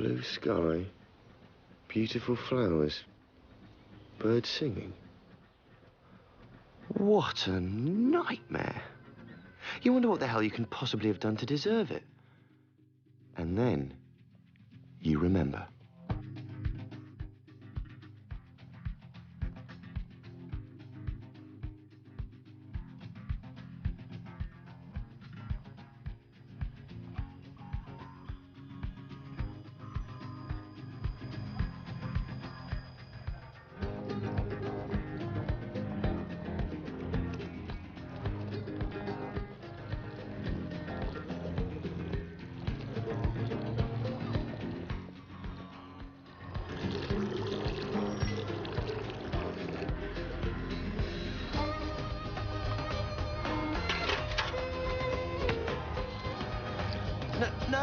Blue sky, beautiful flowers, birds singing. What a nightmare. You wonder what the hell you can possibly have done to deserve it. And then you remember. No!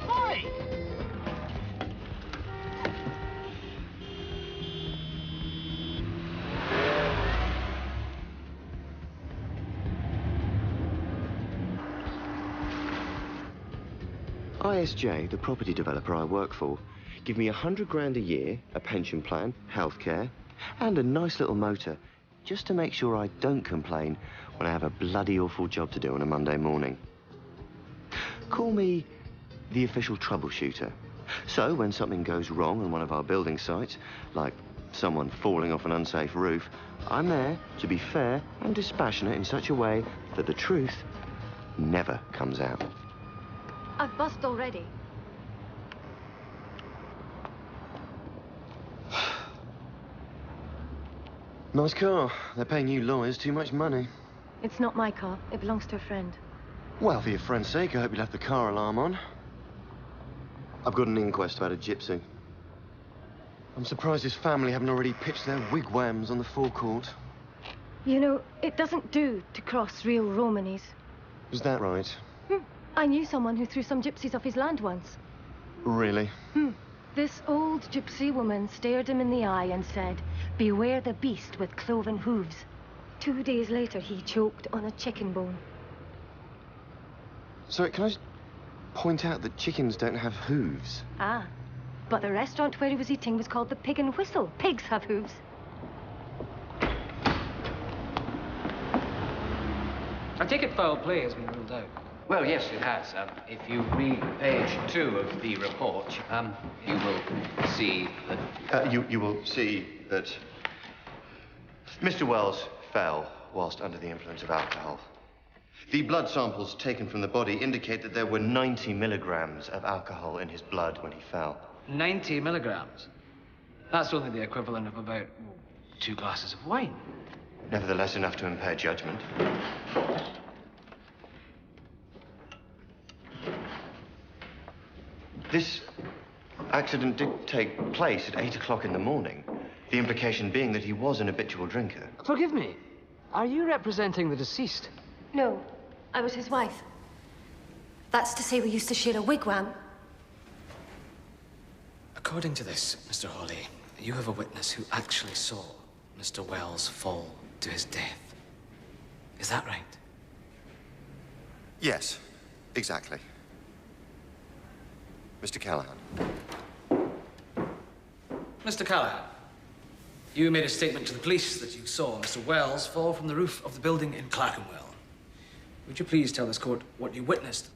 Hi! ISJ, the property developer I work for, give me 100 grand a year, a pension plan, healthcare, and a nice little motor, just to make sure I don't complain when I have a bloody awful job to do on a Monday morning. Call me the official troubleshooter. So when something goes wrong on one of our building sites, like someone falling off an unsafe roof, I'm there to be fair and dispassionate in such a way that the truth never comes out. I've buzzed already. Nice car. They're paying you lawyers too much money. It's not my car. It belongs to a friend. Well, for your friend's sake, I hope you left the car alarm on. I've got an inquest about a gypsy. I'm surprised his family haven't already pitched their wigwams on the forecourt. You know, it doesn't do to cross real Romanies. Is that right? I knew someone who threw some gypsies off his land once. Really? This old gypsy woman stared him in the eye and said, "Beware the beast with cloven hooves." 2 days later, he choked on a chicken bone. Sorry, can I just point out that chickens don't have hooves? Ah, but the restaurant where he was eating was called the Pig and Whistle. Pigs have hooves. I take it foul play has been ruled out. Well, yes, it has. If you read page 2 of the report, you will see that... You will see that Mr. Wells fell whilst under the influence of alcohol. The blood samples taken from the body indicate that there were 90 milligrams of alcohol in his blood when he fell. 90 milligrams? That's only the equivalent of about 2 glasses of wine. Nevertheless, enough to impair judgment. This accident did take place at 8 o'clock in the morning. The implication being that he was an habitual drinker. Forgive me. Are you representing the deceased? No, I was his wife. That's to say we used to share a wigwam. According to this, Mr. Hawley, you have a witness who actually saw Mr. Wells fall to his death. Is that right? Yes, exactly. Mr. Callahan. Mr. Callahan, you made a statement to the police that you saw Mr. Wells fall from the roof of the building in Clerkenwell. Would you please tell this court what you witnessed?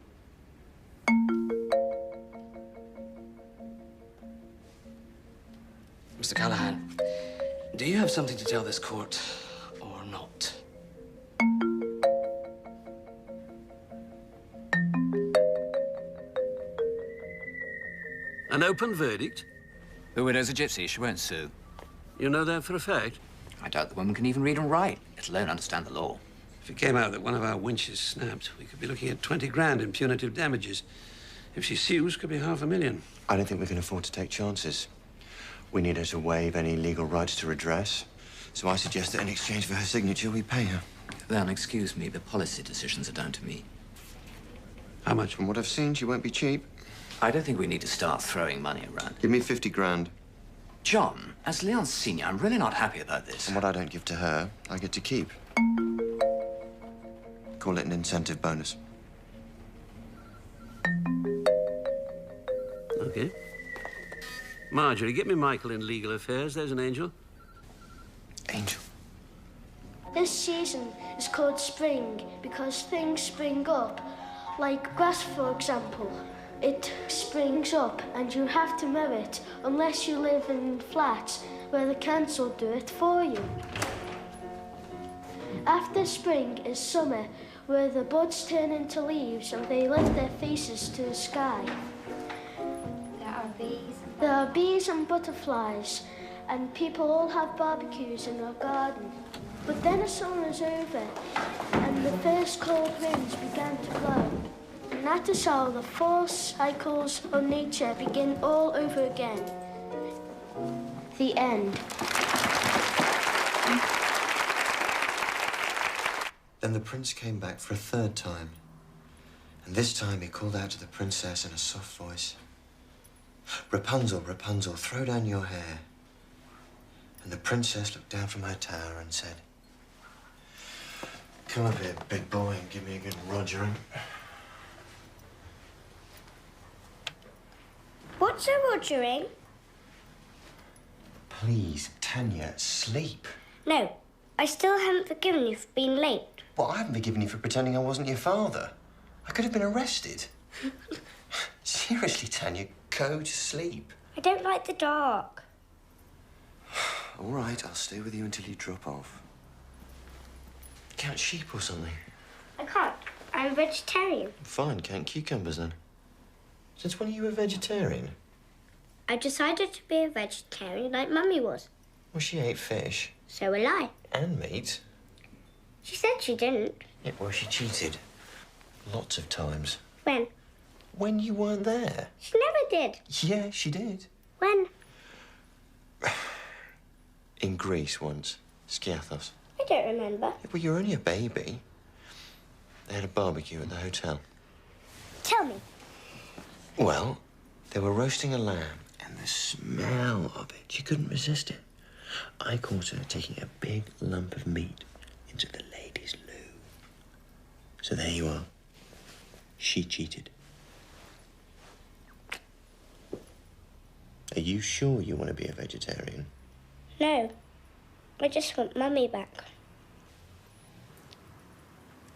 Mr. Callahan, do you have something to tell this court or not? An open verdict? The widow's a gypsy. She won't sue. You know that for a fact? I doubt the woman can even read and write, let alone understand the law. If it came out that one of our winches snapped, we could be looking at 20 grand in punitive damages. If she sues, could be $500,000. I don't think we can afford to take chances. We need her to waive any legal rights to redress. So I suggest that in exchange for her signature, we pay her. Then, excuse me, the policy decisions are down to me. How much? From what I've seen, she won't be cheap. I don't think we need to start throwing money around. Give me 50 grand. John, as Leon's senior, I'm really not happy about this. And what I don't give to her, I get to keep. Call it an incentive bonus. OK. Marjorie, get me Michael in legal affairs. There's an angel. Angel. This season is called spring because things spring up. Like grass, for example. It springs up and you have to mow it unless you live in flats where the council do it for you. After spring is summer, where the buds turn into leaves and they lift their faces to the sky. There are bees and butterflies, and people all have barbecues in our garden. But then the summer is over, and the first cold winds began to blow. And that is how the four cycles of nature begin all over again. The end. Then the prince came back for a third time. And this time he called out to the princess in a soft voice. Rapunzel, Rapunzel, throw down your hair. And the princess looked down from her tower and said, come up here, big boy, and give me a good rogering. What's a rogering? Please, Tanya, sleep. No, I still haven't forgiven you for being late. Well, I haven't forgiven you for pretending I wasn't your father. I could have been arrested. Seriously, Tanya, go to sleep. I don't like the dark. All right, I'll stay with you until you drop off. Count sheep or something. I can't. I'm a vegetarian. Fine, count cucumbers then. Since when are you a vegetarian? I decided to be a vegetarian like Mummy was. Well, she ate fish. So will I. And meat. She said she didn't. Yeah, well, she cheated. Lots of times. When? When you weren't there. She never did. Yeah, she did. When? In Greece once. Skiathos. I don't remember. Yeah, well, you're only a baby. They had a barbecue at the hotel. Tell me. Well, they were roasting a lamb, and the smell of it, she couldn't resist it. I caught her taking a big lump of meat into the ladies' loo. So there you are. She cheated. Are you sure you want to be a vegetarian? No. I just want Mummy back.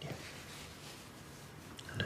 Yeah. I know.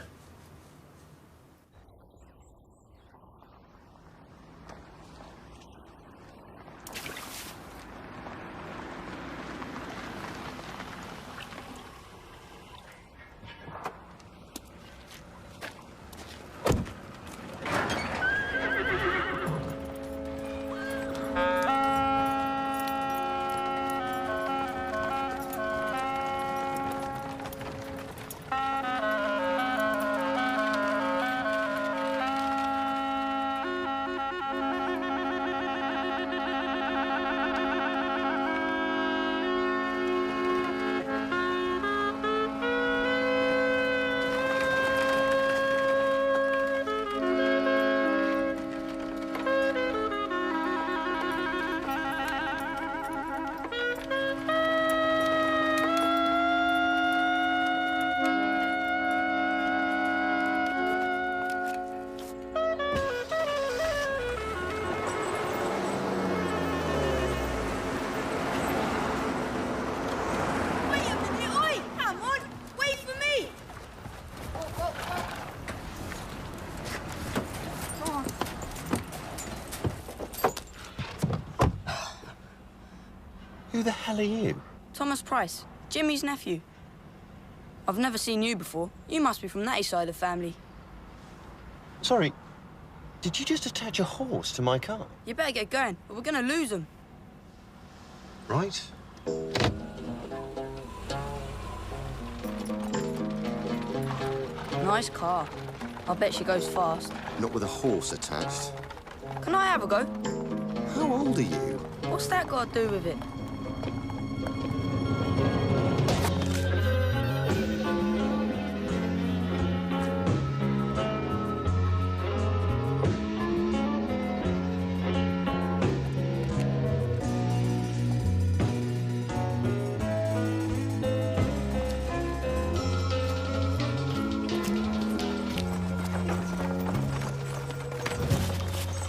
Who the hell are you? Thomas Price, Jimmy's nephew. I've never seen you before. You must be from that side of the family. Sorry, did you just attach a horse to my car? You better get going, or we're gonna lose them. Right. Nice car. I bet she goes fast. Not with a horse attached. Can I have a go? How old are you? What's that got to do with it?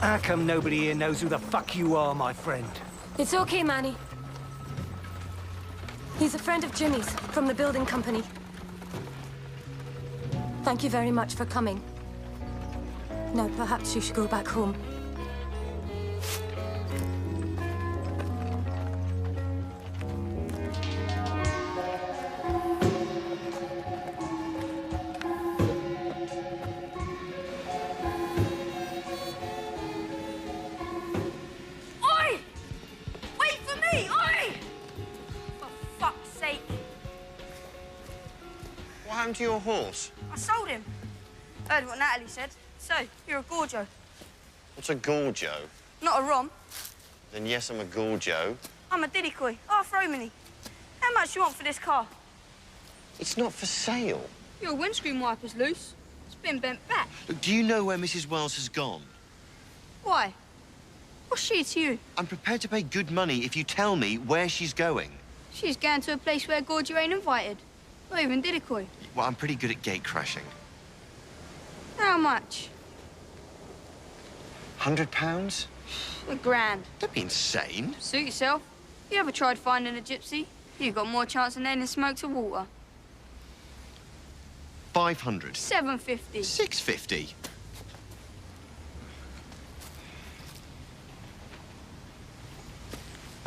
How come nobody here knows who the fuck you are, my friend? It's okay, Manny. He's a friend of Jimmy's, from the building company. Thank you very much for coming. Now, perhaps you should go back home. Oi! Wait for me! Oi! For fuck's sake. What happened to your horse? I sold him. Heard what Natalie said. So, you're a Gorjo. What's a Gorjo? Not a Rom. Then yes, I'm a Gorjo. I'm a Diddy-Koi, half Romany. How much do you want for this car? It's not for sale. Your windscreen wiper's loose. It's been bent back. Look, do you know where Mrs. Wells has gone? Why? What's she to you? I'm prepared to pay good money if you tell me where she's going. She's going to a place where Gorjo ain't invited. Not even Diddy-Koi. Well, I'm pretty good at gate crashing. How much? £100? £1,000. Don't be insane. Suit yourself. You ever tried finding a gypsy? You've got more chance than adding smoke to water. 500. 750. 650.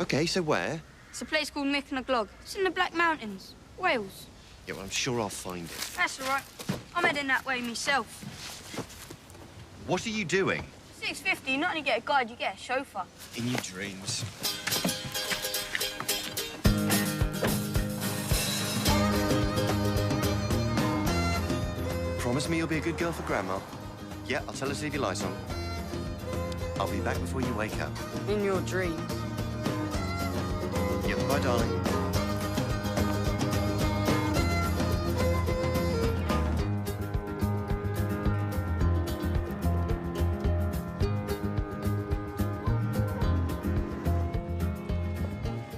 Okay, so where? It's a place called Mick and a Glog. It's in the Black Mountains, Wales. Yeah, well, I'm sure I'll find it. That's all right. I'm heading that way myself. What are you doing? 650, not only get a guide, you get a chauffeur. In your dreams. Promise me you'll be a good girl for Grandma? Yeah, I'll tell her to leave your lights on. I'll be back before you wake up. In your dreams. Yep, bye, darling.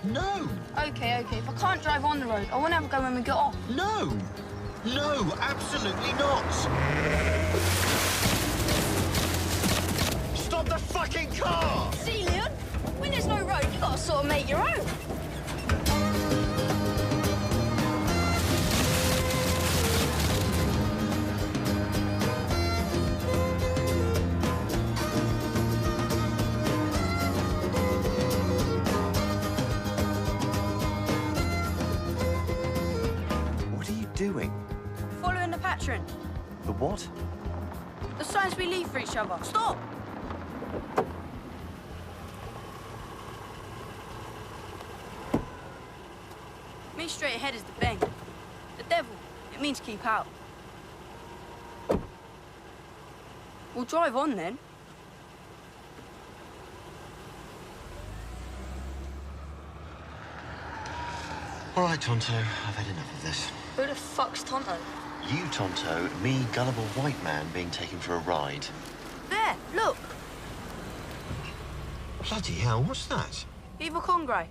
No! Okay, if I can't drive on the road, I want to have a go when we get off. No! No, absolutely not! Stop the fucking car! See, Leon? When there's no road, you gotta sort of make your own. What are you doing? Following the pattern. The what? The signs we leave for each other. Stop! Me straight ahead is the bang. The devil. It means keep out. We'll drive on then. All right, Tonto, I've had enough of this. Who the fuck's Tonto? You, Tonto, me, gullible white man being taken for a ride. There, look. Bloody hell, what's that? Eva Congray.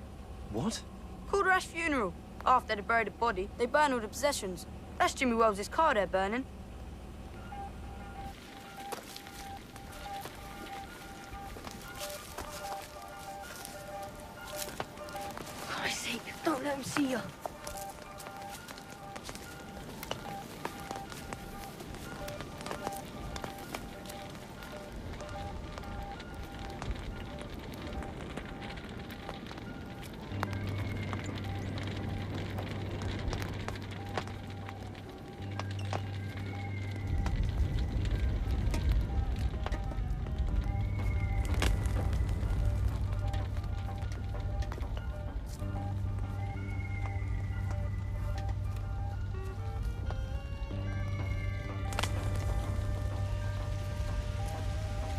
What? Called her Ash funeral. After they buried the body, they burn all the possessions. That's Jimmy Wells' car they're burning. For Christ's sake, don't let him see you.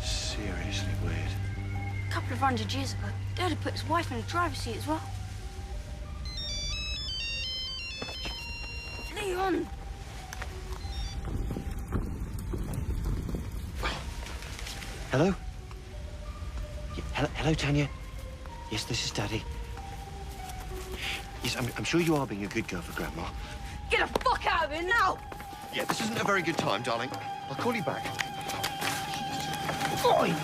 Seriously weird. A couple of 100 years ago, Dad had put his wife in the driver's seat as well. Leon! Hello? Yeah, hello, Tanya. Yes, this is Daddy. Yes, I'm sure you are being a good girl for Grandma. Get the fuck out of here now! Yeah, this isn't a very good time, darling. I'll call you back. Oi!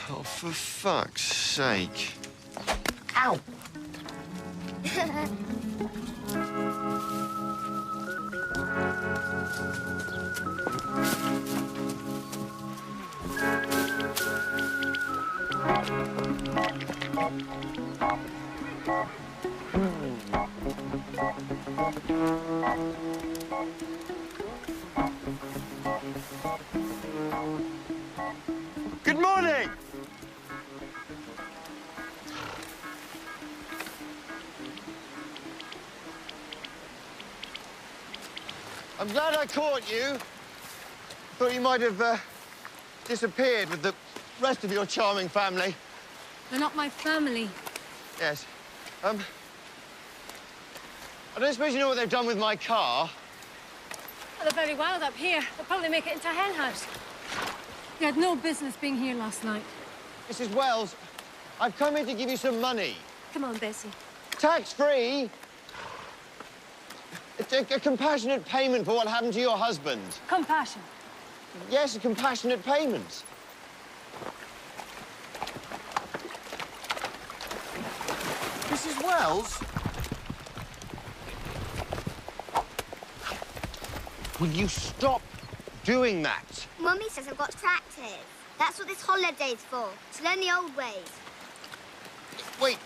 Oh, for fuck's sake. Ow! Good morning! I'm glad I caught you. Thought you might have disappeared with the rest of your charming family. They're not my family. Yes. I don't suppose you know what they've done with my car? Well, they're very wild up here. They'll probably make it into a hen house. They had no business being here last night. Mrs. Wells, I've come here to give you some money. Come on, Bessie. Tax-free. A compassionate payment for what happened to your husband. Compassion. Yes, a compassionate payment. Mrs. Wells? Will you stop doing that? Mummy says I've got to practice. That's what this holiday's for, to learn the old ways. Wait.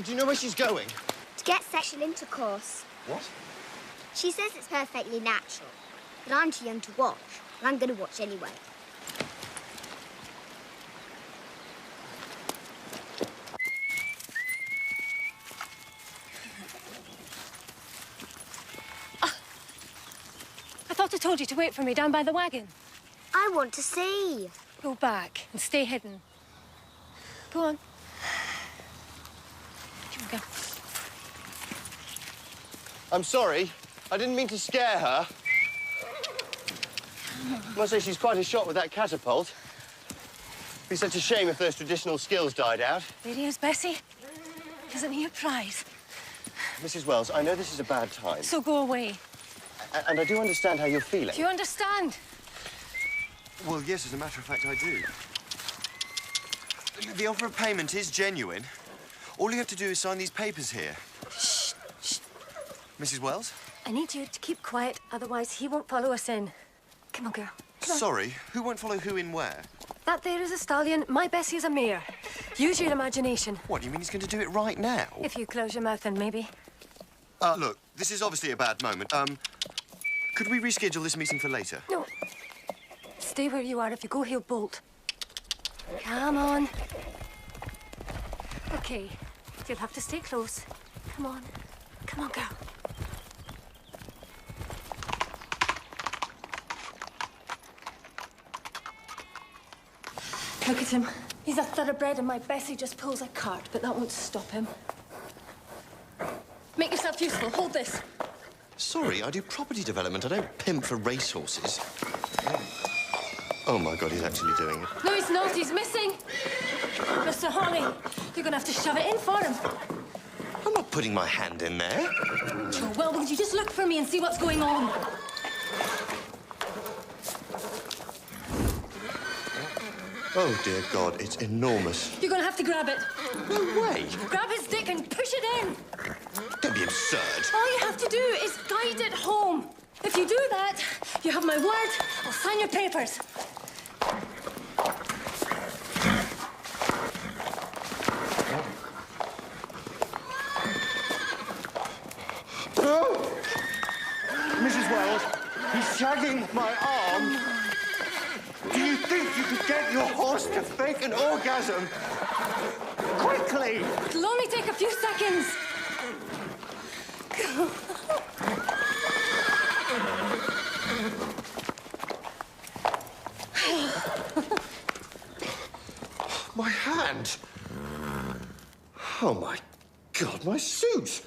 Do you know where she's going? To get sexual intercourse. What? She says it's perfectly natural, but I'm too young to watch, and I'm going to watch anyway. I thought I told you to wait for me down by the wagon. I want to see. Go back and stay hidden. Go on. Here we go. I'm sorry. I didn't mean to scare her. I must say she's quite a shot with that catapult. It'd be such a shame if those traditional skills died out. There he is, Bessie. Isn't he a prize? Mrs. Wells, I know this is a bad time. So go away. And I do understand how you're feeling. Do you understand? Well, yes, as a matter of fact, I do. The offer of payment is genuine. All you have to do is sign these papers here. Shh. Mrs. Wells? I need you to keep quiet, otherwise he won't follow us in. Come on, girl. Come on. Sorry, who won't follow who in where? That there is a stallion, my Bessie is a mare. Use your imagination. What, you mean he's going to do it right now? If you close your mouth, then maybe. Look, this is obviously a bad moment. Could we reschedule this meeting for later? No. Stay where you are. If you go, he'll bolt. Come on. Okay. You'll have to stay close. Come on. Come on, girl. Look at him. He's a thoroughbred and my Bessie just pulls a cart, but that won't stop him. Make yourself useful. Hold this. Sorry, I do property development. I don't pimp for racehorses. Oh, my God, he's actually doing it. No, he's not. He's missing. Mr. Holly, you're gonna have to shove it in for him. I'm not putting my hand in there. Oh, well, would you just look for me and see what's going on? Oh, dear God, it's enormous. You're gonna have to grab it. No way. Grab his dick and push it in. Don't be absurd. All you have to do is guide it home. If you do that, you have my word. I'll sign your papers. Oh! Mrs. Wells, he's shagging my arm. Do you think you could get your horse to fake an orgasm? Quickly! It'll only take a few seconds. My hand. Oh, my God, my suit.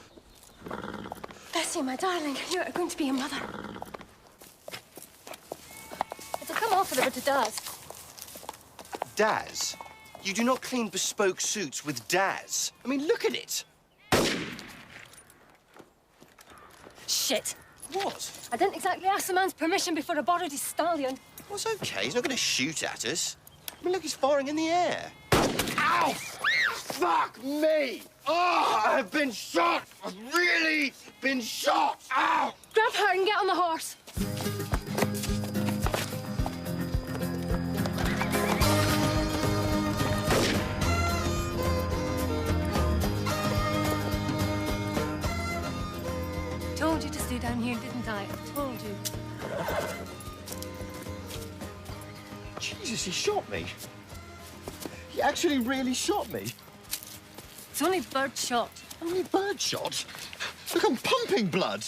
Bessie, my darling, you're going to be a mother. It'll come off whatever it does. Daz? You do not clean bespoke suits with Daz. I mean, look at it. Shit. What? I didn't exactly ask the man's permission before I borrowed his stallion. Well, it's okay. He's not going to shoot at us. I mean, look, he's firing in the air. Ow! Fuck me! Oh, I've been shot! I've really been shot! Ow! Grab her and get on the horse. Told you to stay down here, didn't I? I told you. Jesus, he shot me. He actually really shot me. It's only bird shot. Only bird shot? Look, I'm pumping blood.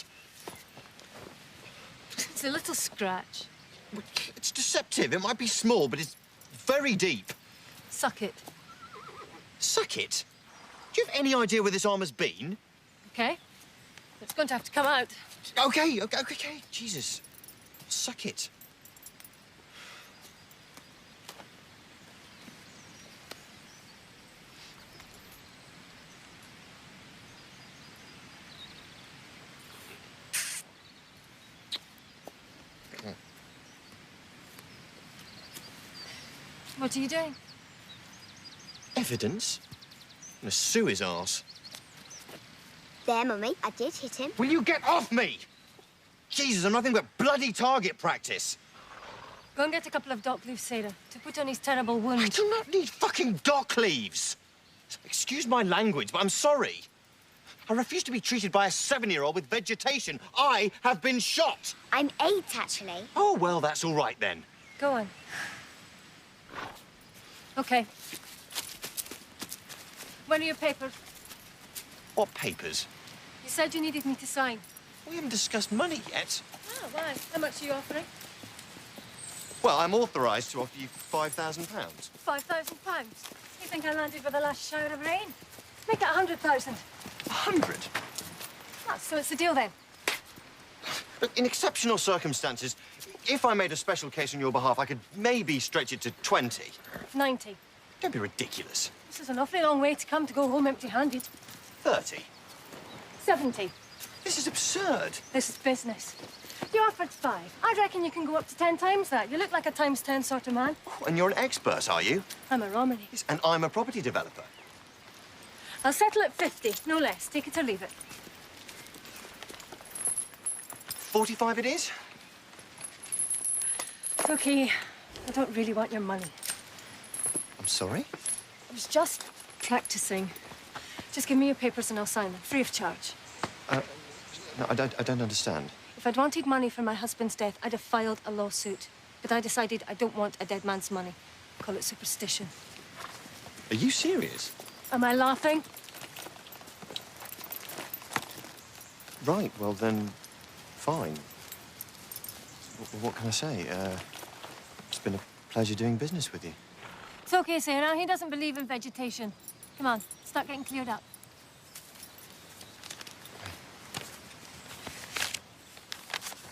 It's a little scratch. It's deceptive. It might be small, but it's very deep. Suck it. Suck it? Do you have any idea where this arm has been? Okay. It's going to have to come out. Okay. Jesus. Suck it. What are you doing? Evidence? I'm gonna sue his arse. There, Mummy, I did hit him. Will you get off me? Jesus, I'm nothing but bloody target practice. Go and get a couple of dock leaves, Sarah, to put on his terrible wound. I do not need fucking dock leaves. Excuse my language, but I'm sorry. I refuse to be treated by a 7-year-old with vegetation. I have been shot. I'm 8, actually. Oh, well, that's all right then. Go on. Okay. Where are your papers? What papers? You said you needed me to sign. We haven't discussed money yet. Oh, why? How much are you offering? Well, I'm authorised to offer you £5,000. £5,000. You think I landed with the last shower of rain? Make it 100,000. 100? Ah, so it's a deal then. Look, in exceptional circumstances, if I made a special case on your behalf, I could maybe stretch it to 20. 90. Don't be ridiculous. This is an awfully long way to come to go home empty-handed. 30. 70. This is absurd. This is business. You offered 5. I reckon you can go up to 10 times that. You look like a times 10 sort of man. Oh, and you're an expert, are you? I'm a Romany. Yes, and I'm a property developer. I'll settle at 50, no less. Take it or leave it. 45 it is? It's okay. I don't really want your money. I'm sorry? I was just practicing. Just give me your papers and I'll sign them, free of charge. No, I don't understand. If I'd wanted money for my husband's death, I'd have filed a lawsuit. But I decided I don't want a dead man's money. Call it superstition. Are you serious? Am I laughing? Right, well then, fine. What can I say? It's been a pleasure doing business with you. It's okay, Sarah. He doesn't believe in vegetation. Come on, start getting cleared up.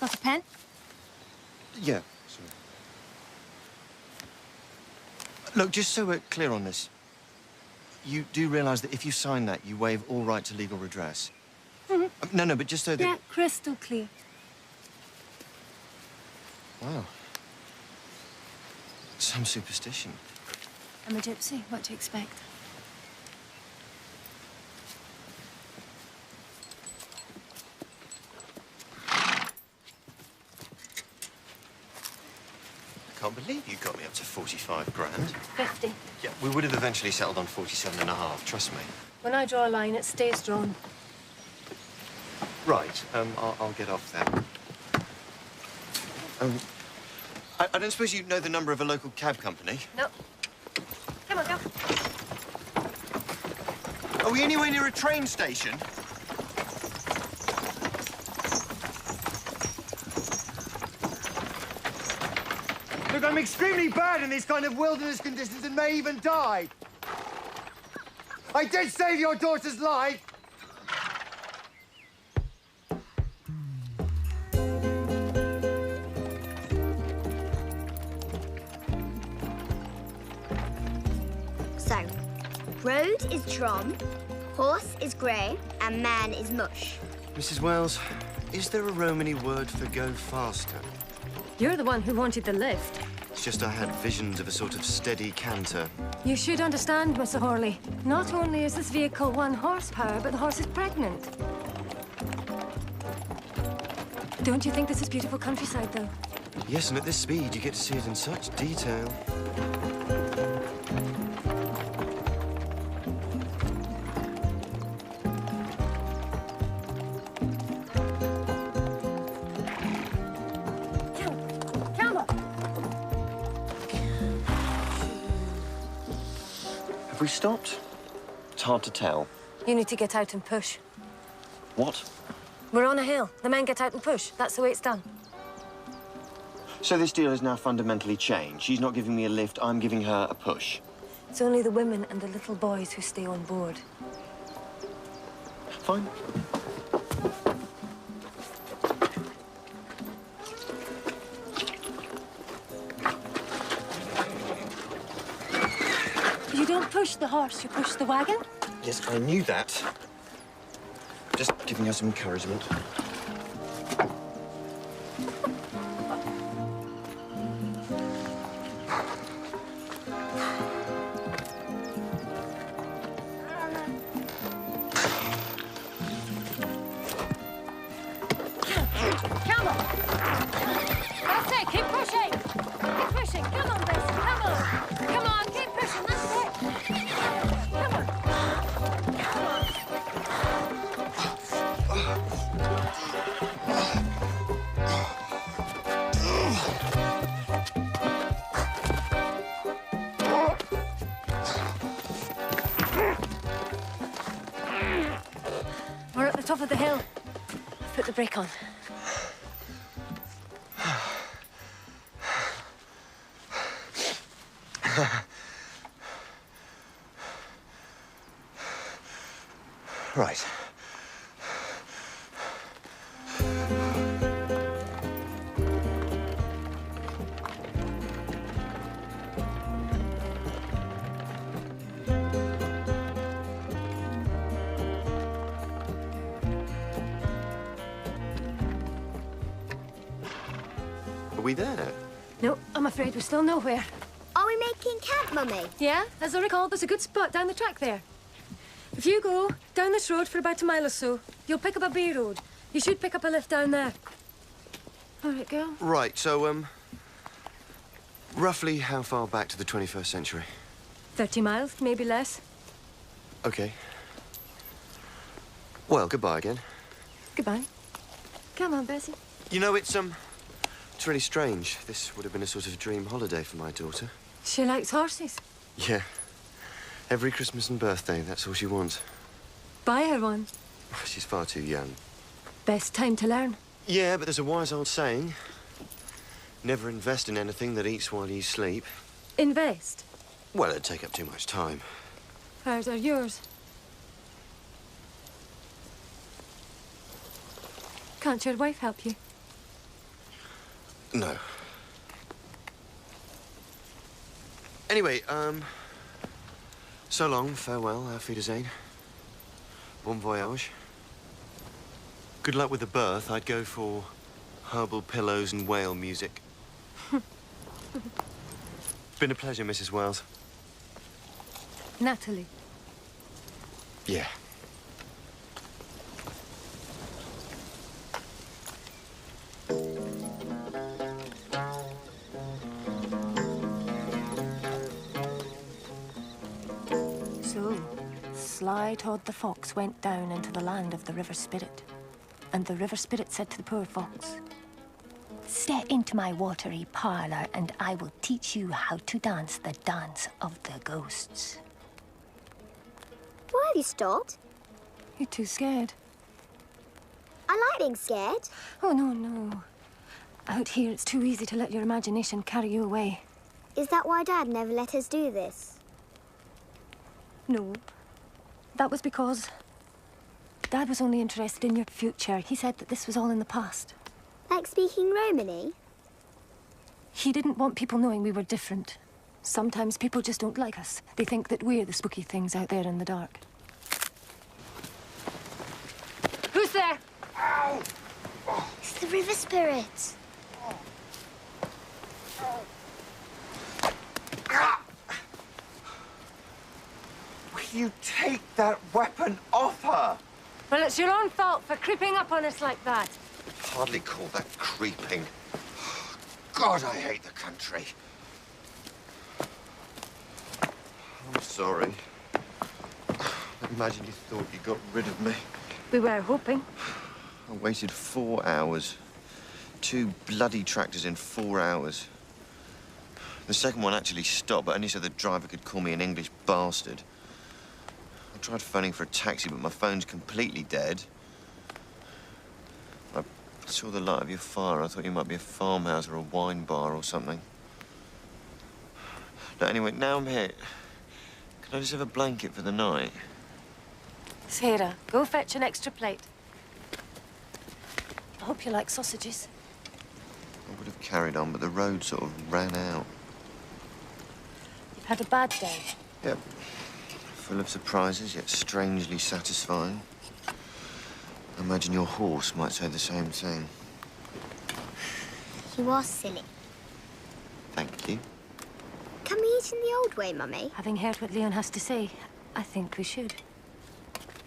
Got a pen? Yeah, sorry. Look, just so we're clear on this, you do realise that if you sign that, you waive all right to legal redress? Mm-hmm. No, but just so that... Yeah, crystal clear. Wow. Some superstition. I'm a gypsy. What do you expect? I can't believe you got me up to 45 grand. 50. Yeah, we would have eventually settled on 47.5, trust me. When I draw a line, it stays drawn. Right, I'll get off then. I don't suppose you know the number of a local cab company? No. Come on, go. Are we anywhere near a train station? Look, I'm extremely bad in these kind of wilderness conditions and may even die. I did save your daughter's life. So, road is drum, horse is grey, and man is mush. Mrs. Wells, is there a Romany word for go faster? You're the one who wanted the lift. It's just I had visions of a sort of steady canter. You should understand, Mr. Horley. Not only is this vehicle 1 horsepower, but the horse is pregnant. Don't you think this is beautiful countryside, though? Yes, and at this speed, you get to see it in such detail. Have we stopped? It's hard to tell. You need to get out and push. What? We're on a hill. The men get out and push. That's the way it's done. So this deal has now fundamentally changed. She's not giving me a lift, I'm giving her a push. It's only the women and the little boys who stay on board. Fine. You don't push the horse, you push the wagon? Yes, I knew that. Just giving her some encouragement. Come on! That's it, keep pushing! Keep pushing, come on, Bessie, come on! Come on, keep pushing, that's it! Come on! Come on! We're at the top of the hill. Put the brake on. Right. Are we there? No, I'm afraid we're still nowhere. Are we making camp, Mummy? Yeah, as I recall, there's a good spot down the track there. If you go down this road for about a mile or so, you'll pick up a B road. You should pick up a lift down there. All right, girl. Right, so, roughly how far back to the 21st century? 30 miles, maybe less. Okay. Well, goodbye again. Goodbye. Come on, Bessie. You know, it's really strange. This would have been a sort of dream holiday for my daughter. She likes horses. Yeah. Every Christmas and birthday, that's all she wants. Buy her one. She's far too young. Best time to learn. Yeah, but there's a wise old saying. 'Never invest in anything that eats while you sleep.' Invest? Well, it'd take up too much time. Ours are yours. Can't your wife help you? No. Anyway, so long, farewell, auf Wiedersehen. Bon voyage. Good luck with the birth. I'd go for herbal pillows and whale music. Been a pleasure, Mrs. Wells. Natalie. Yeah. So, Sly Todd the Fox went down into the land of the River Spirit. And the River Spirit said to the poor fox, "Step into my watery parlor, and I will teach you how to dance the dance of the ghosts." Why have you stopped? You're too scared. I like being scared. Oh, no, no. Out here, it's too easy to let your imagination carry you away. Is that why Dad never let us do this? No. That was because Dad was only interested in your future. He said that this was all in the past. Like speaking Romany? He didn't want people knowing we were different. Sometimes people just don't like us. They think that we're the spooky things out there in the dark. Who's there? Ow! It's the River Spirit. Will you take that weapon off her? Well, it's your own fault for creeping up on us like that. Hardly call that creeping. God, I hate the country. I'm sorry. Imagine you thought you got rid of me. We were hoping. I waited 4 hours. 2 bloody tractors in 4 hours. The second one actually stopped, but only so the driver could call me an English bastard. I tried phoning for a taxi, but my phone's completely dead. I saw the light of your fire. I thought you might be a farmhouse or a wine bar or something. But anyway, now I'm here. Can I just have a blanket for the night? Sarah, go fetch an extra plate. I hope you like sausages. I would have carried on, but the road sort of ran out. You've had a bad day. Yep. Full of surprises, yet strangely satisfying. I imagine your horse might say the same thing. He was silly. Thank you. Can we eat in the old way, Mummy? Having heard what Leon has to say, I think we should.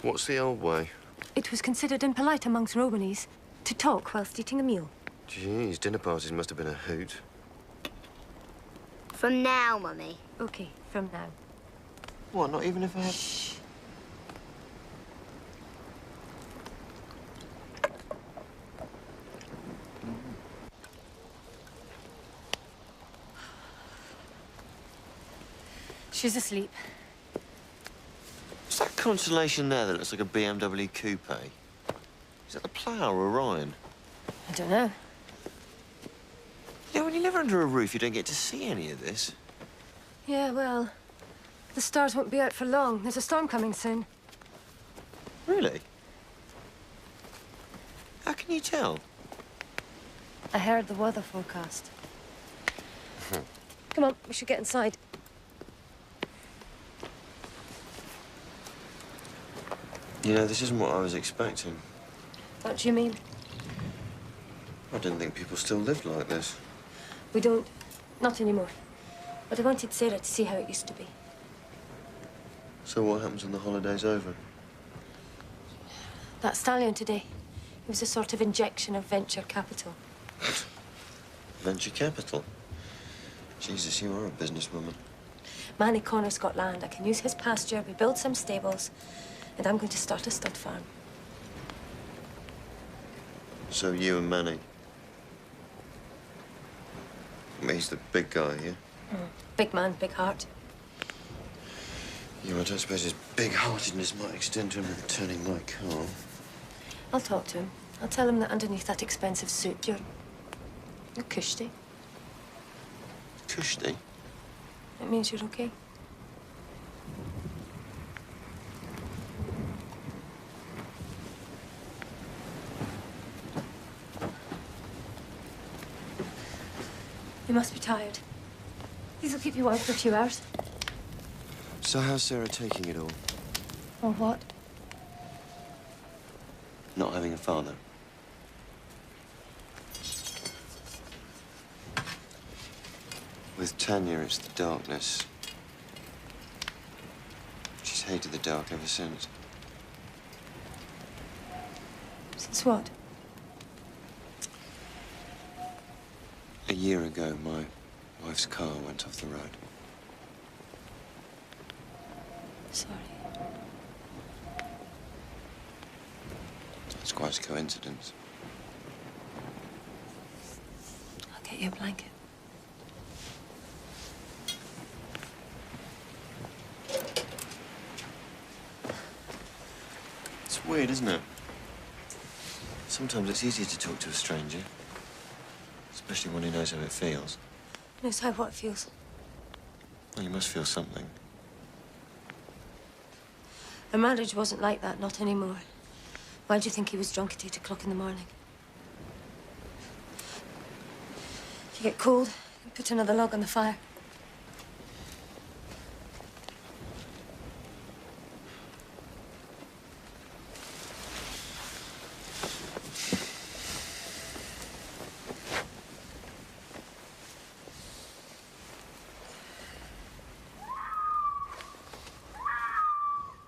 What's the old way? It was considered impolite amongst Romanese to talk whilst eating a meal. Jeez, dinner parties must have been a hoot. From now, Mummy. Okay, from now. What, not even if I had... Shh. She's asleep. What's that constellation there that looks like a BMW coupe? Is that the Plough or Orion? I don't know. You know, when you live under a roof, you don't get to see any of this. Yeah, well, the stars won't be out for long. There's a storm coming soon. Really? How can you tell? I heard the weather forecast. Come on, we should get inside. You know, this isn't what I was expecting. What do you mean? I didn't think people still lived like this. We don't. Not anymore. But I wanted Sarah to see how it used to be. So what happens when the holiday's over? That stallion today, it was a sort of injection of venture capital. Venture capital? Jesus, you are a businesswoman. Manny Connor's got land. I can use his pasture, we build some stables, and I'm going to start a stud farm. So you and Manny? He's the big guy, yeah? Big man, big heart. Yeah, I don't suppose his big-heartedness might extend to him returning my car. I'll talk to him. I'll tell him that underneath that expensive suit, you're cushy. Cushy? It means you're okay. You must be tired. These will keep you out for a few hours. So how's Sarah taking it all? Or what? Not having a father. With Tanya, it's the darkness. She's hated the dark ever since. Since what? A year ago, my wife's car went off the road. Sorry. It's quite a coincidence. I'll get you a blanket. It's weird, isn't it? Sometimes it's easier to talk to a stranger. Especially when he knows how it feels. Knows how what feels. Well, you must feel something. Our marriage wasn't like that, not anymore. Why do you think he was drunk at 8 o'clock in the morning? If you get cold, put another log on the fire.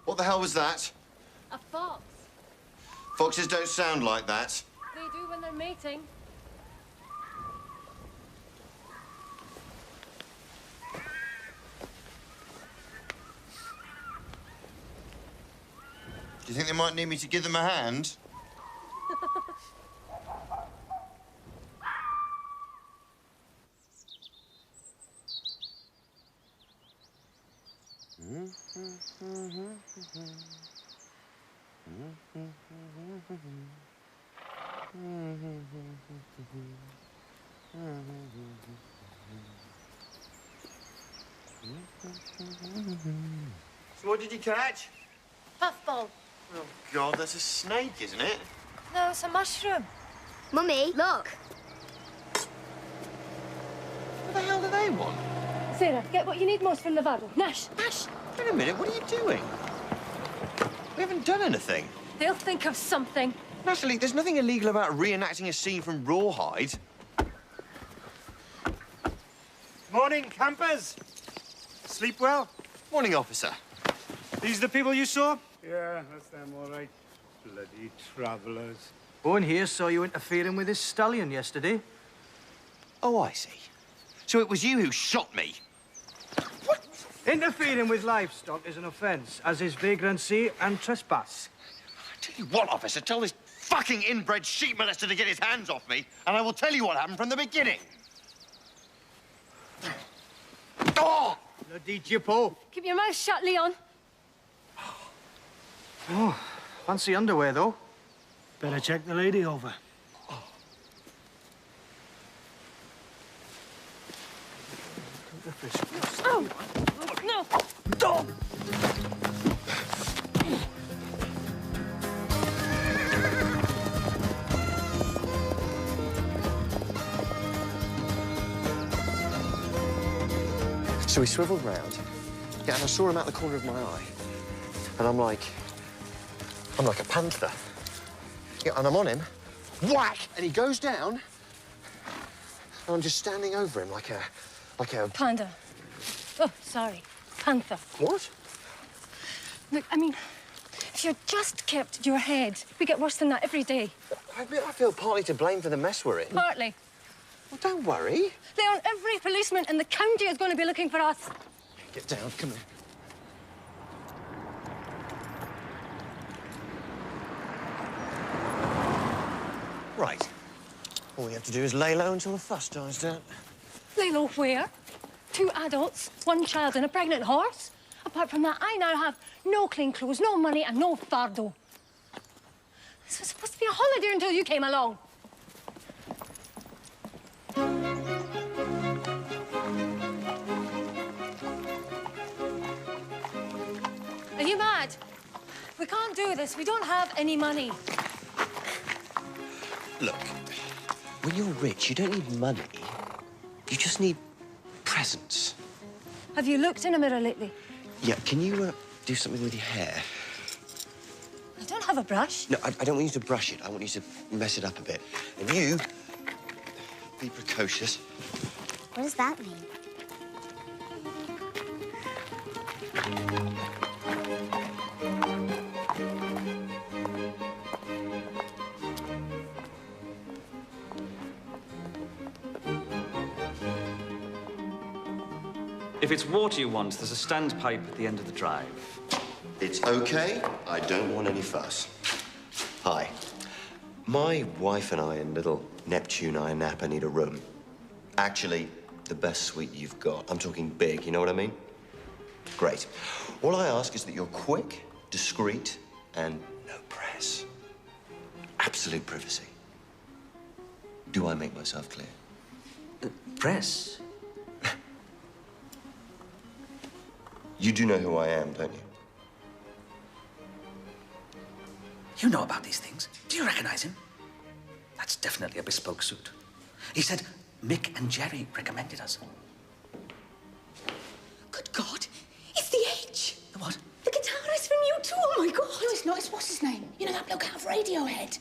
What the hell was that? A fox. Foxes don't sound like that. They do when they're mating. Do you think they might need me to give them a hand? So what did you catch? Puffball. Oh, God, that's a snake, isn't it? No, it's a mushroom. Mummy, look. What the hell do they want? Sarah, get what you need most from the Vado. Nash, Nash. Wait a minute, what are you doing? We haven't done anything. They'll think of something. Natalie, there's nothing illegal about reenacting a scene from Rawhide. Morning, campers. Sleep well? Morning, officer. These the people you saw? Yeah, that's them, all right. Bloody travellers. Owen here saw you interfering with his stallion yesterday. Oh, I see. So it was you who shot me? What? Interfering with livestock is an offence, as is vagrancy and trespass. I tell you what, officer, tell this fucking inbred sheep molester to get his hands off me, and I will tell you what happened from the beginning. Oh! Bloody Gyppo. Keep your mouth shut, Leon. Oh, fancy underwear, though. Better check the lady over. Oh! No! Dog! So he swiveled round, yeah, and I saw him out the corner of my eye. And I'm like a panther. Yeah, and I'm on him, whack, and he goes down, and I'm just standing over him like a... Panda. Oh, sorry. Panther. What? Look, I mean, if you just kept your head, we get worse than that every day. I admit I feel partly to blame for the mess we're in. Partly. Well, don't worry. Leon, every policeman in the county is going to be looking for us. Get down, come here. Right. All we have to do is lay low until the fuss dies down. Lay low where? 2 adults, 1 child and a pregnant horse? Apart from that, I now have no clean clothes, no money and no fardo. This was supposed to be a holiday until you came along. Are you mad? We can't do this. We don't have any money. Look, when you're rich, you don't need money. You just need presence. Have you looked in a mirror lately? Yeah, can you do something with your hair? I don't have a brush. No, I don't want you to brush it. I want you to mess it up a bit. And you, be precocious. What does that mean? If it's water you want, there's a standpipe at the end of the drive. It's okay. I don't want any fuss. Hi. My wife and I and little Neptune I and Napa need a room. Actually, the best suite you've got. I'm talking big, you know what I mean? Great. All I ask is that you're quick, discreet, and no press. Absolute privacy. Do I make myself clear? Press? You do know who I am, don't you? You know about these things. Do you recognize him? That's definitely a bespoke suit. He said Mick and Jerry recommended us. Good God, it's the Edge. The what? The guitarist from U2, oh my God. No, it's not, it's what's his name? You know, that bloke out of Radiohead.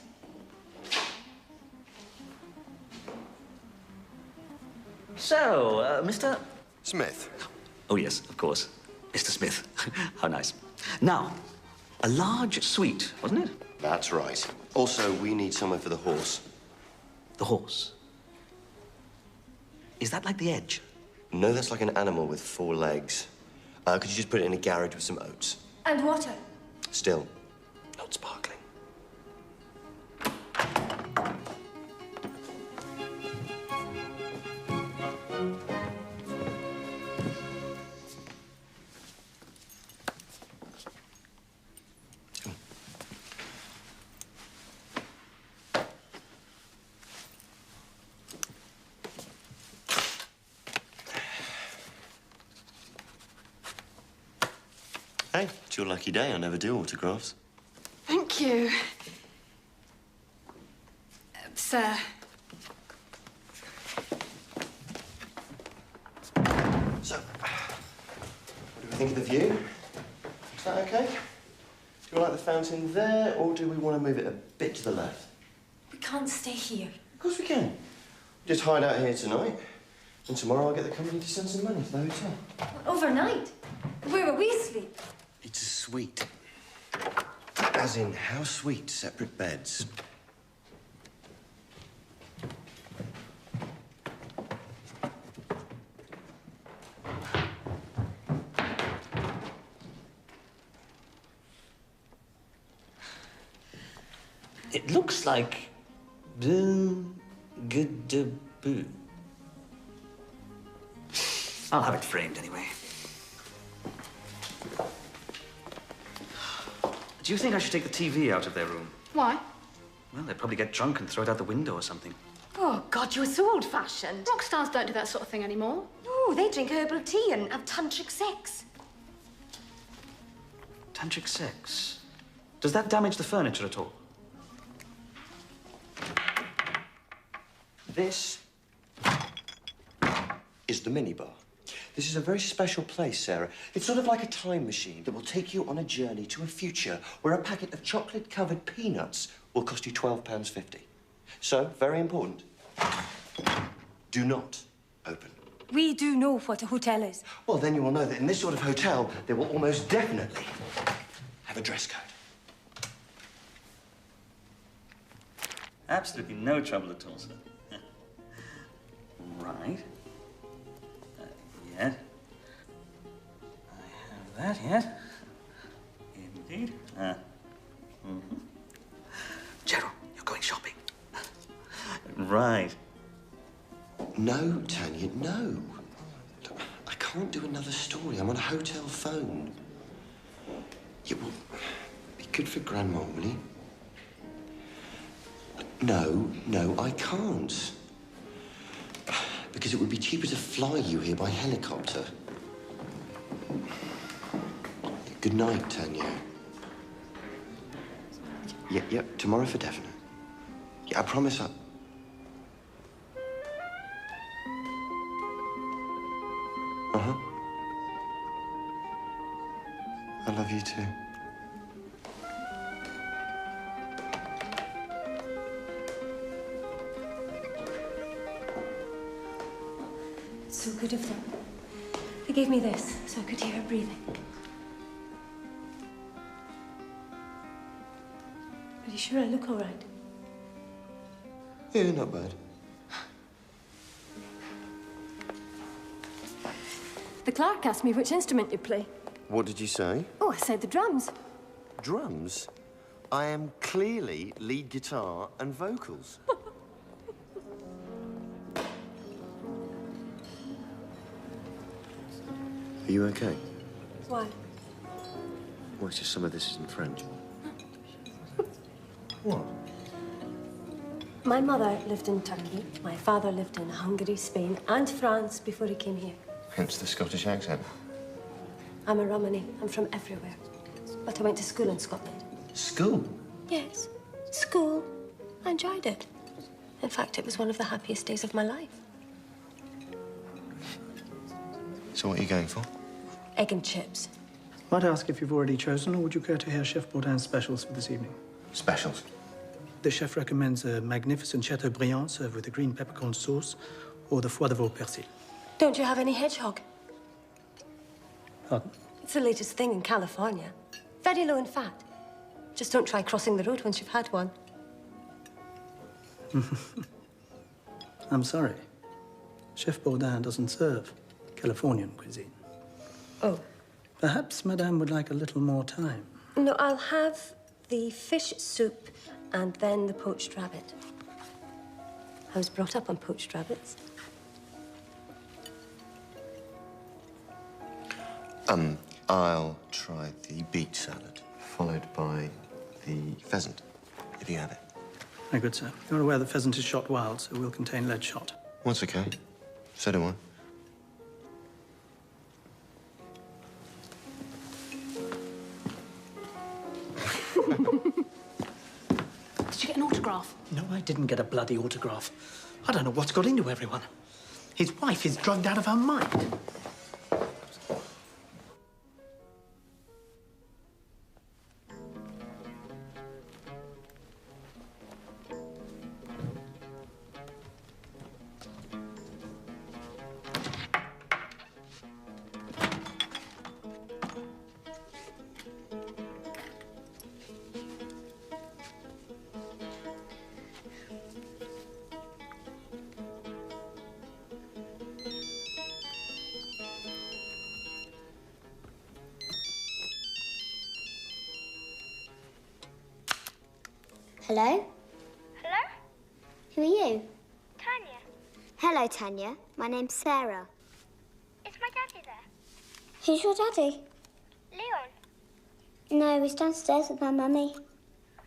So, Mr. Smith. Oh, yes, of course. Mr. Smith. How nice. Now, a large suite, wasn't it? That's right. Also, we need somewhere for the horse. The horse? Is that like the Edge? No, that's like an animal with 4 legs. Could you just put it in a garage with some oats? And water. Still, not sparkling. Hey, it's your lucky day. I never do autographs. Thank you. Sir. So, what do we think of the view? Is that okay? Do you like the fountain there, or do we want to move it a bit to the left? We can't stay here. Of course we can. Just hide out here tonight, and tomorrow I'll get the company to send some money to the hotel. Overnight? Where will we sleep? It's a suite. As in, how sweet, separate beds. It looks like... Good-a-boo. I'll have it framed anyway. Do you think I should take the TV out of their room? Why? Well, they'd probably get drunk and throw it out the window or something. Oh, God, you're so old-fashioned. Rock stars don't do that sort of thing anymore. No, they drink herbal tea and have tantric sex. Tantric sex? Does that damage the furniture at all? This is the minibar. This is a very special place, Sarah. It's sort of like a time machine that will take you on a journey to a future where a packet of chocolate-covered peanuts will cost you £12.50. So, very important. Do not open. We do know what a hotel is. Well, then you will know that in this sort of hotel, they will almost definitely have a dress code. Absolutely no trouble at all, sir. Right. Yet. I have that yet. Indeed. Gerald, you're going shopping. Right. No, Tanya, no. I can't do another story. I'm on a hotel phone. It will be good for Grandma, will you? No, I can't. Because it would be cheaper to fly you here by helicopter. Good night, Tanya. Yep, tomorrow for definite. Yeah, I promise love you too. So good of them. They gave me this so I could hear her breathing. Are you sure I look all right? Yeah, not bad. The clerk asked me which instrument you play. What did you say? Oh, I said the drums. Drums? I am clearly lead guitar and vocals. Are you okay? Why? Well, it's just some of this isn't French. What? My mother lived in Turkey. My father lived in Hungary, Spain, and France before he came here. Hence the Scottish accent. I'm a Romany. I'm from everywhere. But I went to school in Scotland. School? Yes, school. I enjoyed it. In fact, it was one of the happiest days of my life. So what are you going for? Egg and chips. Might I ask if you've already chosen, or would you care to hear Chef Bourdin's specials for this evening? Specials? The chef recommends a magnificent Chateaubriand served with a green peppercorn sauce, or the foie de veau persil. Don't you have any hedgehog? Pardon? It's the latest thing in California. Very low in fat. Just don't try crossing the road once you've had one. I'm sorry. Chef Bourdin doesn't serve Californian cuisine. Oh. Perhaps Madame would like a little more time. No, I'll have the fish soup and then the poached rabbit. I was brought up on poached rabbits. I'll try the beet salad, followed by the pheasant, if you have it. Very good, sir. You're aware that pheasant is shot wild, so will contain lead shot. That's okay. So do I. Did you get an autograph? No, I didn't get a bloody autograph. I don't know what's got into everyone. His wife is drugged out of her mind. Hello? Hello? Who are you? Tanya, Hello, Tanya. My name's Sarah. is my daddy there? Who's your daddy? Leon, No, he's downstairs with my mummy.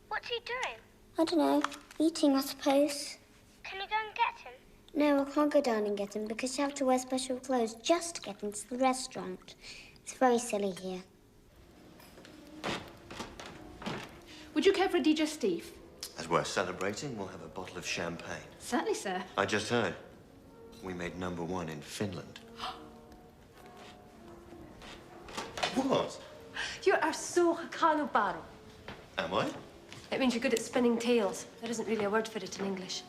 what's he doing? I don't know. Eating, I suppose. Can you go and get him? No, I can't go down and get him because you have to wear special clothes just to get into the restaurant. It's very silly here. Would you care for a digestif? As we're celebrating, we'll have a bottle of champagne. Certainly, sir. I just heard. We made #1 in Finland. What? You are so hakanobaro. Am I? It means you're good at spinning tales. There isn't really a word for it in English.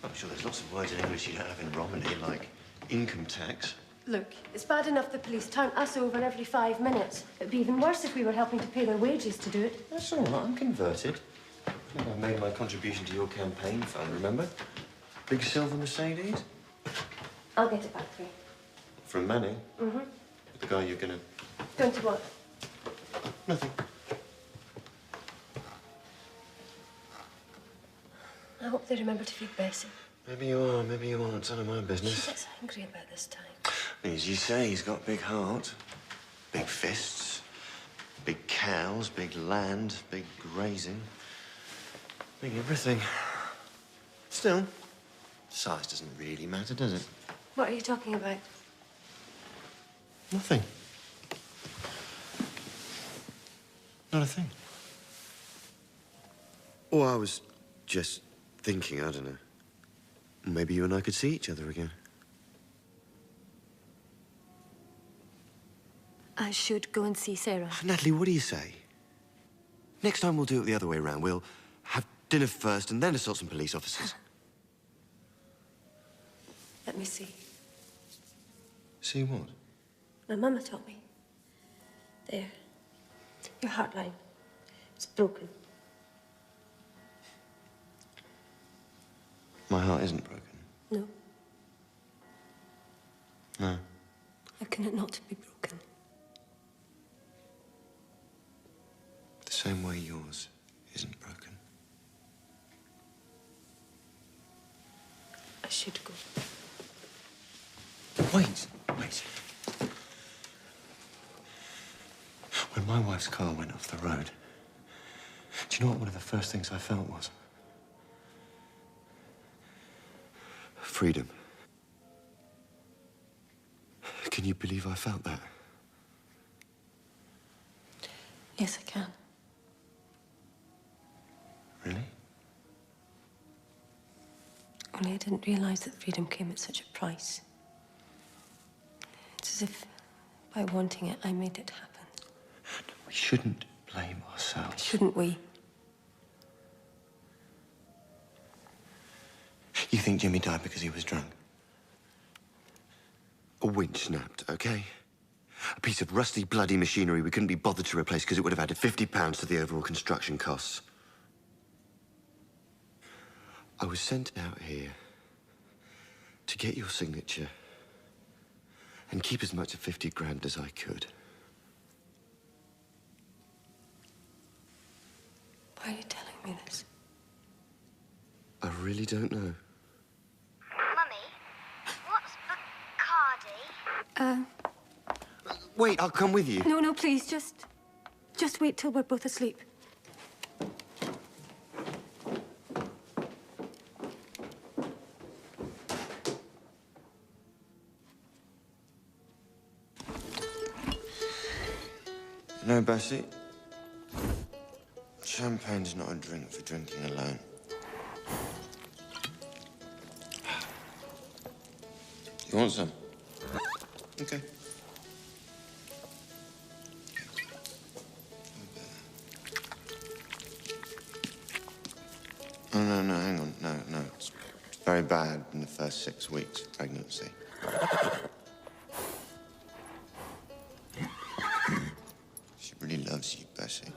I'm sure there's lots of words in English you don't have in Romany, like income tax. Look, it's bad enough the police turn us over every 5 minutes. It'd be even worse if we were helping to pay their wages to do it. That's all right, I'm converted. I made my contribution to your campaign fund, remember? Big silver Mercedes? I'll get it back for you. From Manny? Mm-hmm. The guy you're gonna... Going to what? Nothing. I hope they remember to feed Bessie. Maybe you are, maybe you aren't. It's none of my She business. gets angry about this time. As you say, he's got big heart, big fists, big cows, big land, big grazing, big everything. Still, size doesn't really matter, does it? What are you talking about? Nothing. Not a thing. Oh, I was just thinking, I don't know. Maybe you and I could see each other again. I should go and see Sarah. Natalie, what do you say? Next time we'll do it the other way around. We'll have dinner first and then assault some police officers. Let me see. See what? My mama taught me. There. Your heart line. It's broken. My heart isn't broken. No. No. How can it not be broken? The same way yours isn't broken. I should go. Wait. When my wife's car went off the road, do you know what one of the first things I felt was? Freedom. Can you believe I felt that? Yes, I can. Really? Only I didn't realize that freedom came at such a price. It's as if by wanting it, I made it happen. We shouldn't blame ourselves. Shouldn't we? You think Jimmy died because he was drunk? A winch snapped, okay? A piece of rusty, bloody machinery we couldn't be bothered to replace because it would have added £50 to the overall construction costs. I was sent out here to get your signature and keep as much of 50 grand as I could. Why are you telling me this? I really don't know. Mummy, what's Bacardi? Wait, I'll come with you. No, please, just wait till we're both asleep. No, Bessie. Champagne's not a drink for drinking alone. You want some? Okay. Oh, no, hang on. No. It's very bad in the first 6 weeks of pregnancy. She really loves you, Bessie.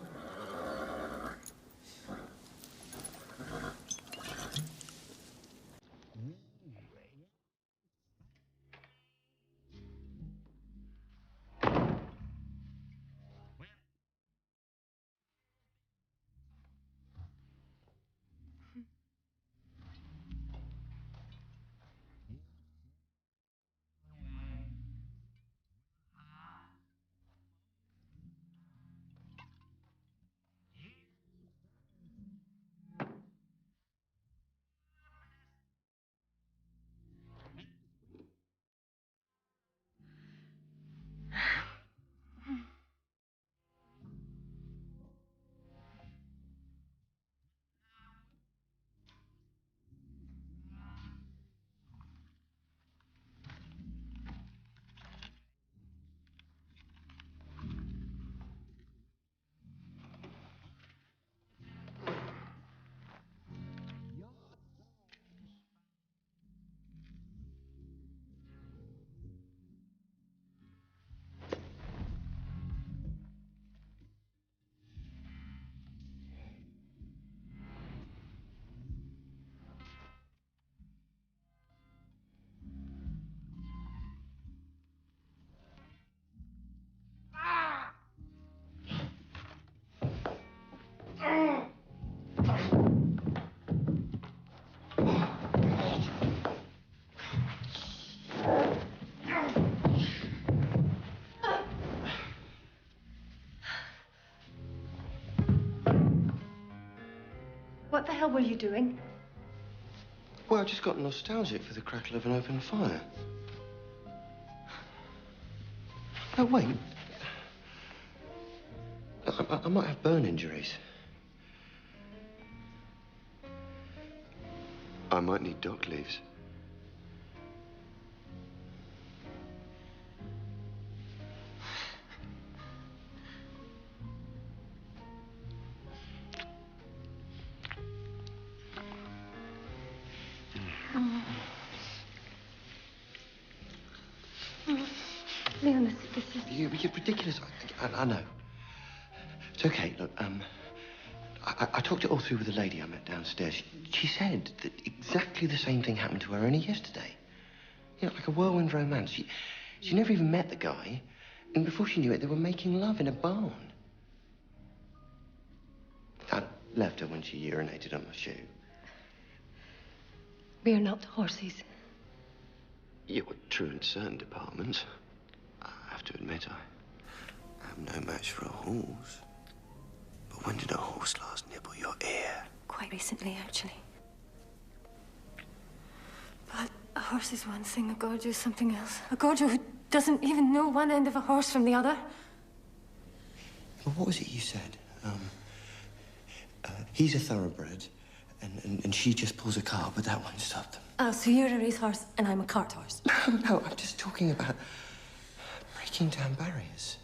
What the hell were you doing? Well, I just got nostalgic for the crackle of an open fire. No, wait. I might have burn injuries. I might need dock leaves. Leon, this is... You're ridiculous. I know. It's okay. Look, I talked it all through with the lady I met downstairs. She said that exactly the same thing happened to her only yesterday. You know, like a whirlwind romance. She never even met the guy, and before she knew it, they were making love in a barn. I left her when she urinated on my shoe. We are not horses. You were true in certain departments. I have to admit, I am no match for a horse. But when did a horse last nibble your ear? Quite recently, actually. But a horse is one thing, a gorger is something else. A gorger who doesn't even know one end of a horse from the other. Well, what was it you said? He's a thoroughbred, and she just pulls a cart, but that won't stop them. Oh, so you're a racehorse and I'm a cart horse. No, I'm just talking about breaking down barriers.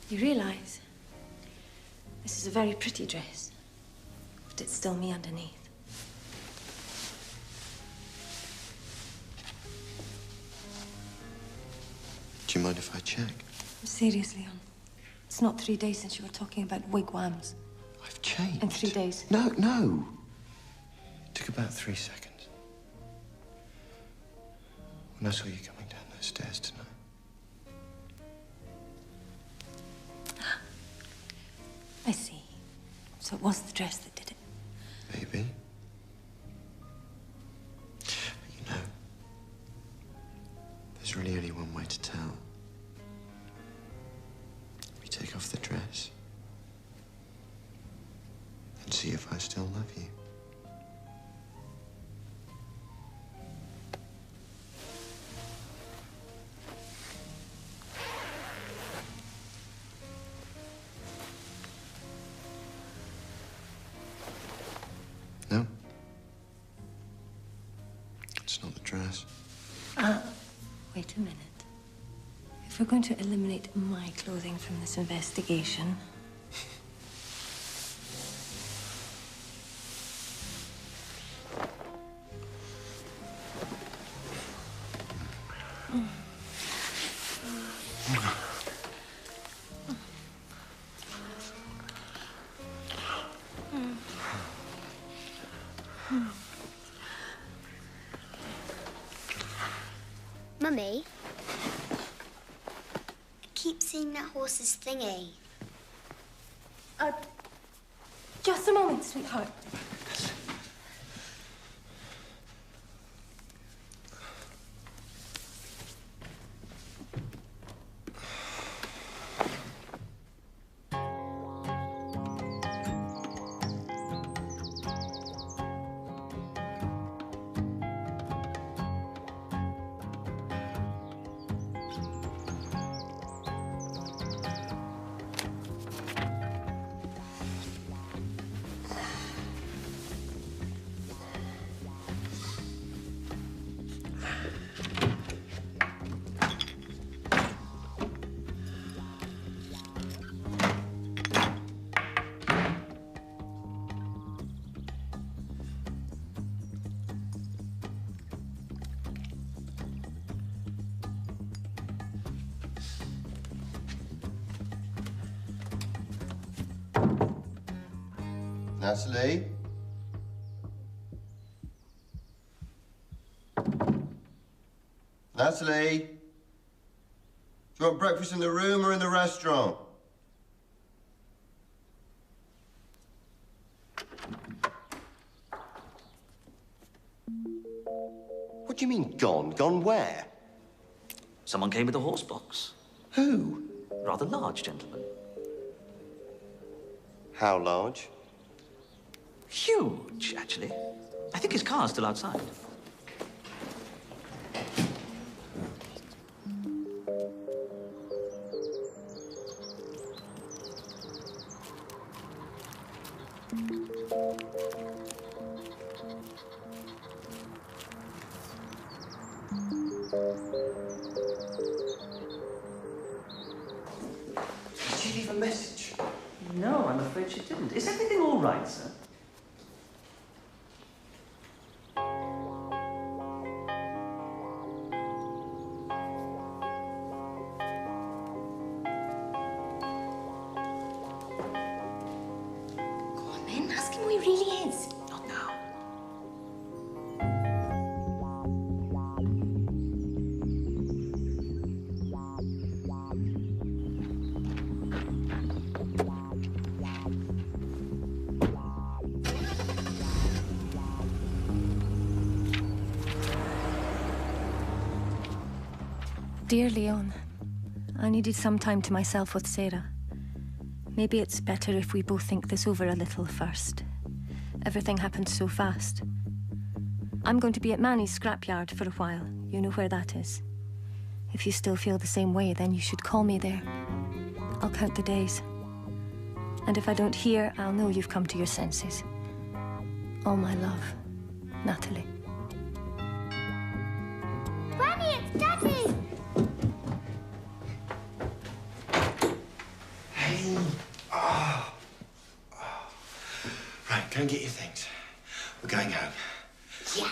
You realise this is a very pretty dress, but it's still me underneath. Do you mind if I check? Seriously, Leon. It's not 3 days since you were talking about wigwams. I've changed. In 3 days. No. It took about 3 seconds. When I saw you coming down those stairs tonight. I see. So it was the dress that did it. Maybe. But you know, there's really only one way to tell. We take off the dress and see if I still love you. No? It's not the dress. Wait a minute. If we're going to eliminate my clothing from this investigation... Mummy, I keep seeing that horse's thingy. Just a moment, sweetheart. Natalie? Natalie? Do you want breakfast in the room or in the restaurant? What do you mean, gone? Gone where? Someone came with a horse box. Who? Rather large gentleman. How large? Huge, actually. I think his car's still outside. Did she leave a message? No, I'm afraid she didn't. Is everything all right, sir? Ask him who he really is. Not now. Dear Leon, I needed some time to myself with Sarah. Maybe it's better if we both think this over a little first. Everything happened so fast. I'm going to be at Manny's scrapyard for a while. You know where that is. If you still feel the same way, then you should call me there. I'll count the days. And if I don't hear, I'll know you've come to your senses. All my love, Natalie. Granny, it's Daddy! Hey. Oh. Right, go and get your things. We're going home. Yes.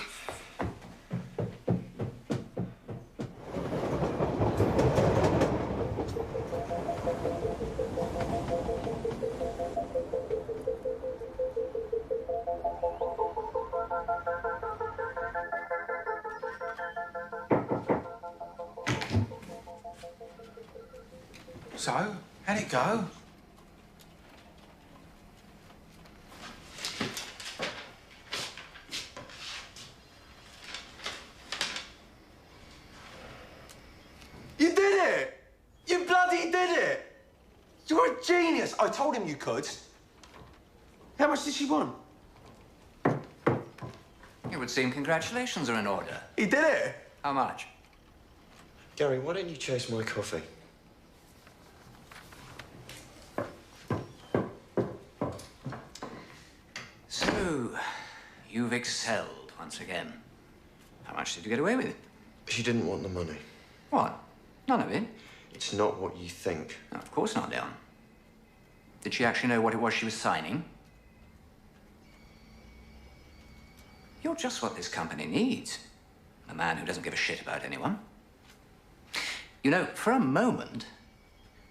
So, how'd it go? You did it! You bloody did it! You're a genius! I told him you could. How much did she want? It would seem congratulations are in order. He did it! How much? Gary, why don't you chase my coffee? So, you've excelled once again. How much did you get away with? She didn't want the money. What? None of it? It's not what you think. No, of course not, Leon. Did she actually know what it was she was signing? You're just what this company needs. A man who doesn't give a shit about anyone. You know, for a moment,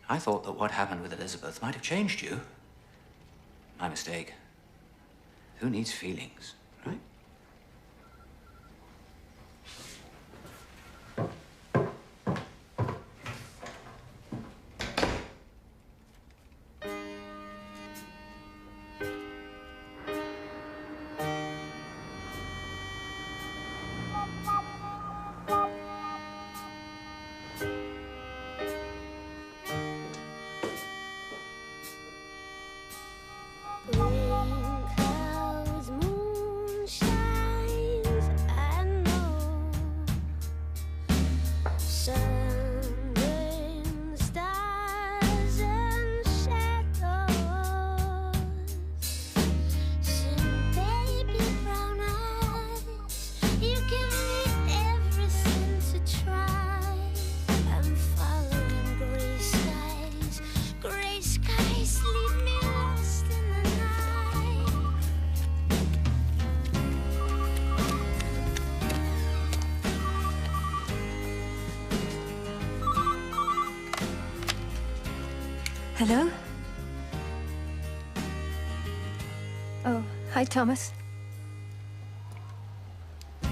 I thought that what happened with Elizabeth might have changed you. My mistake. Who needs feelings, right? Hello? Oh, hi, Thomas.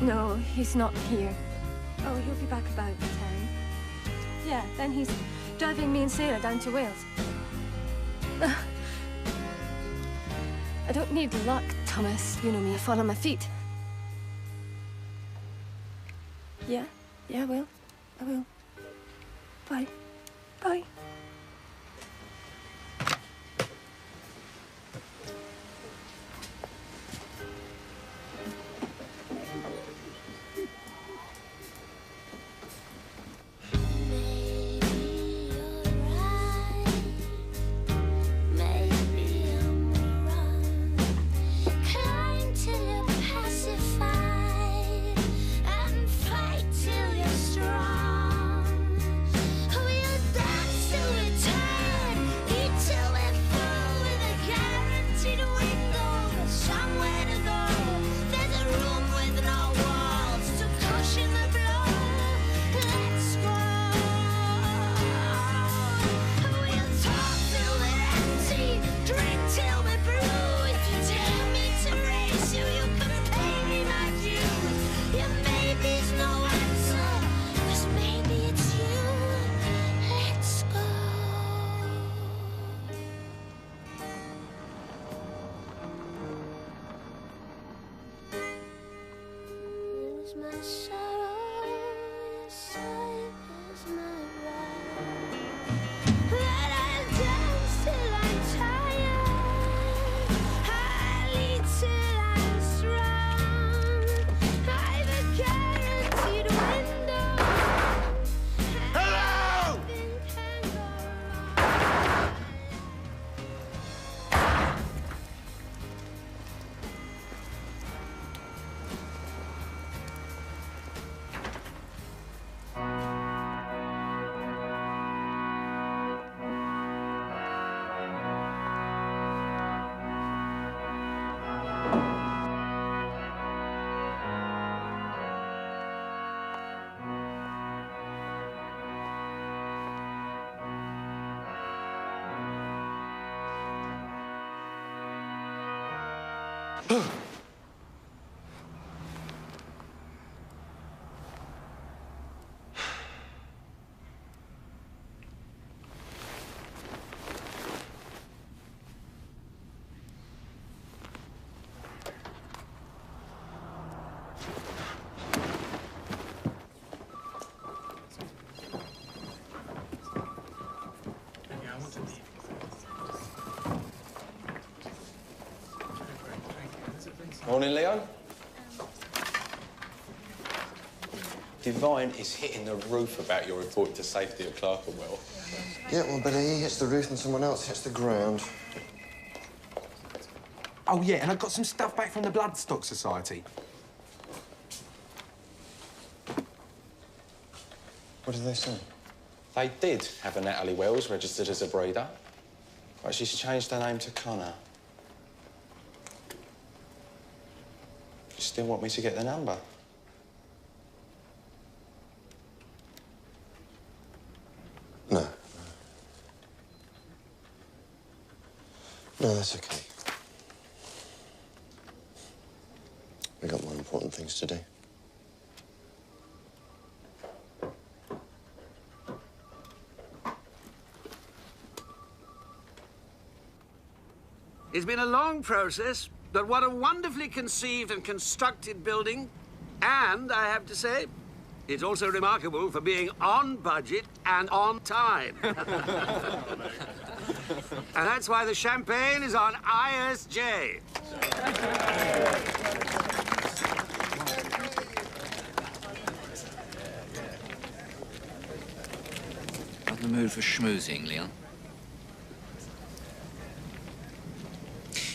No, he's not here. Oh, he'll be back about 10. Yeah, then he's driving me and Sarah down to Wales. I don't need luck, Thomas. You know me, I fall on my feet. Yeah, I will. I will. Bye. Bye. Till you're pacified and fight till you're strong. my sorrow, your sight is my right. But I'll dance till I'm tired, I'll eat till I'm strong. I've a guaranteed window. Hello! Morning, Leon. Divine is hitting the roof about your report to safety at Clerkenwell. Yeah, well, better he hits the roof than someone else hits the ground. Oh, yeah, and I got some stuff back from the Bloodstock Society. What did they say? They did have a Natalie Wells registered as a breeder, but she's changed her name to Connor. You still want me to get the number? No. No, that's okay. We got more important things to do. It's been a long process, but what a wonderfully conceived and constructed building. And, I have to say, it's also remarkable for being on budget and on time. And that's why the champagne is on ISJ. Not in the mood for schmoozing, Leon.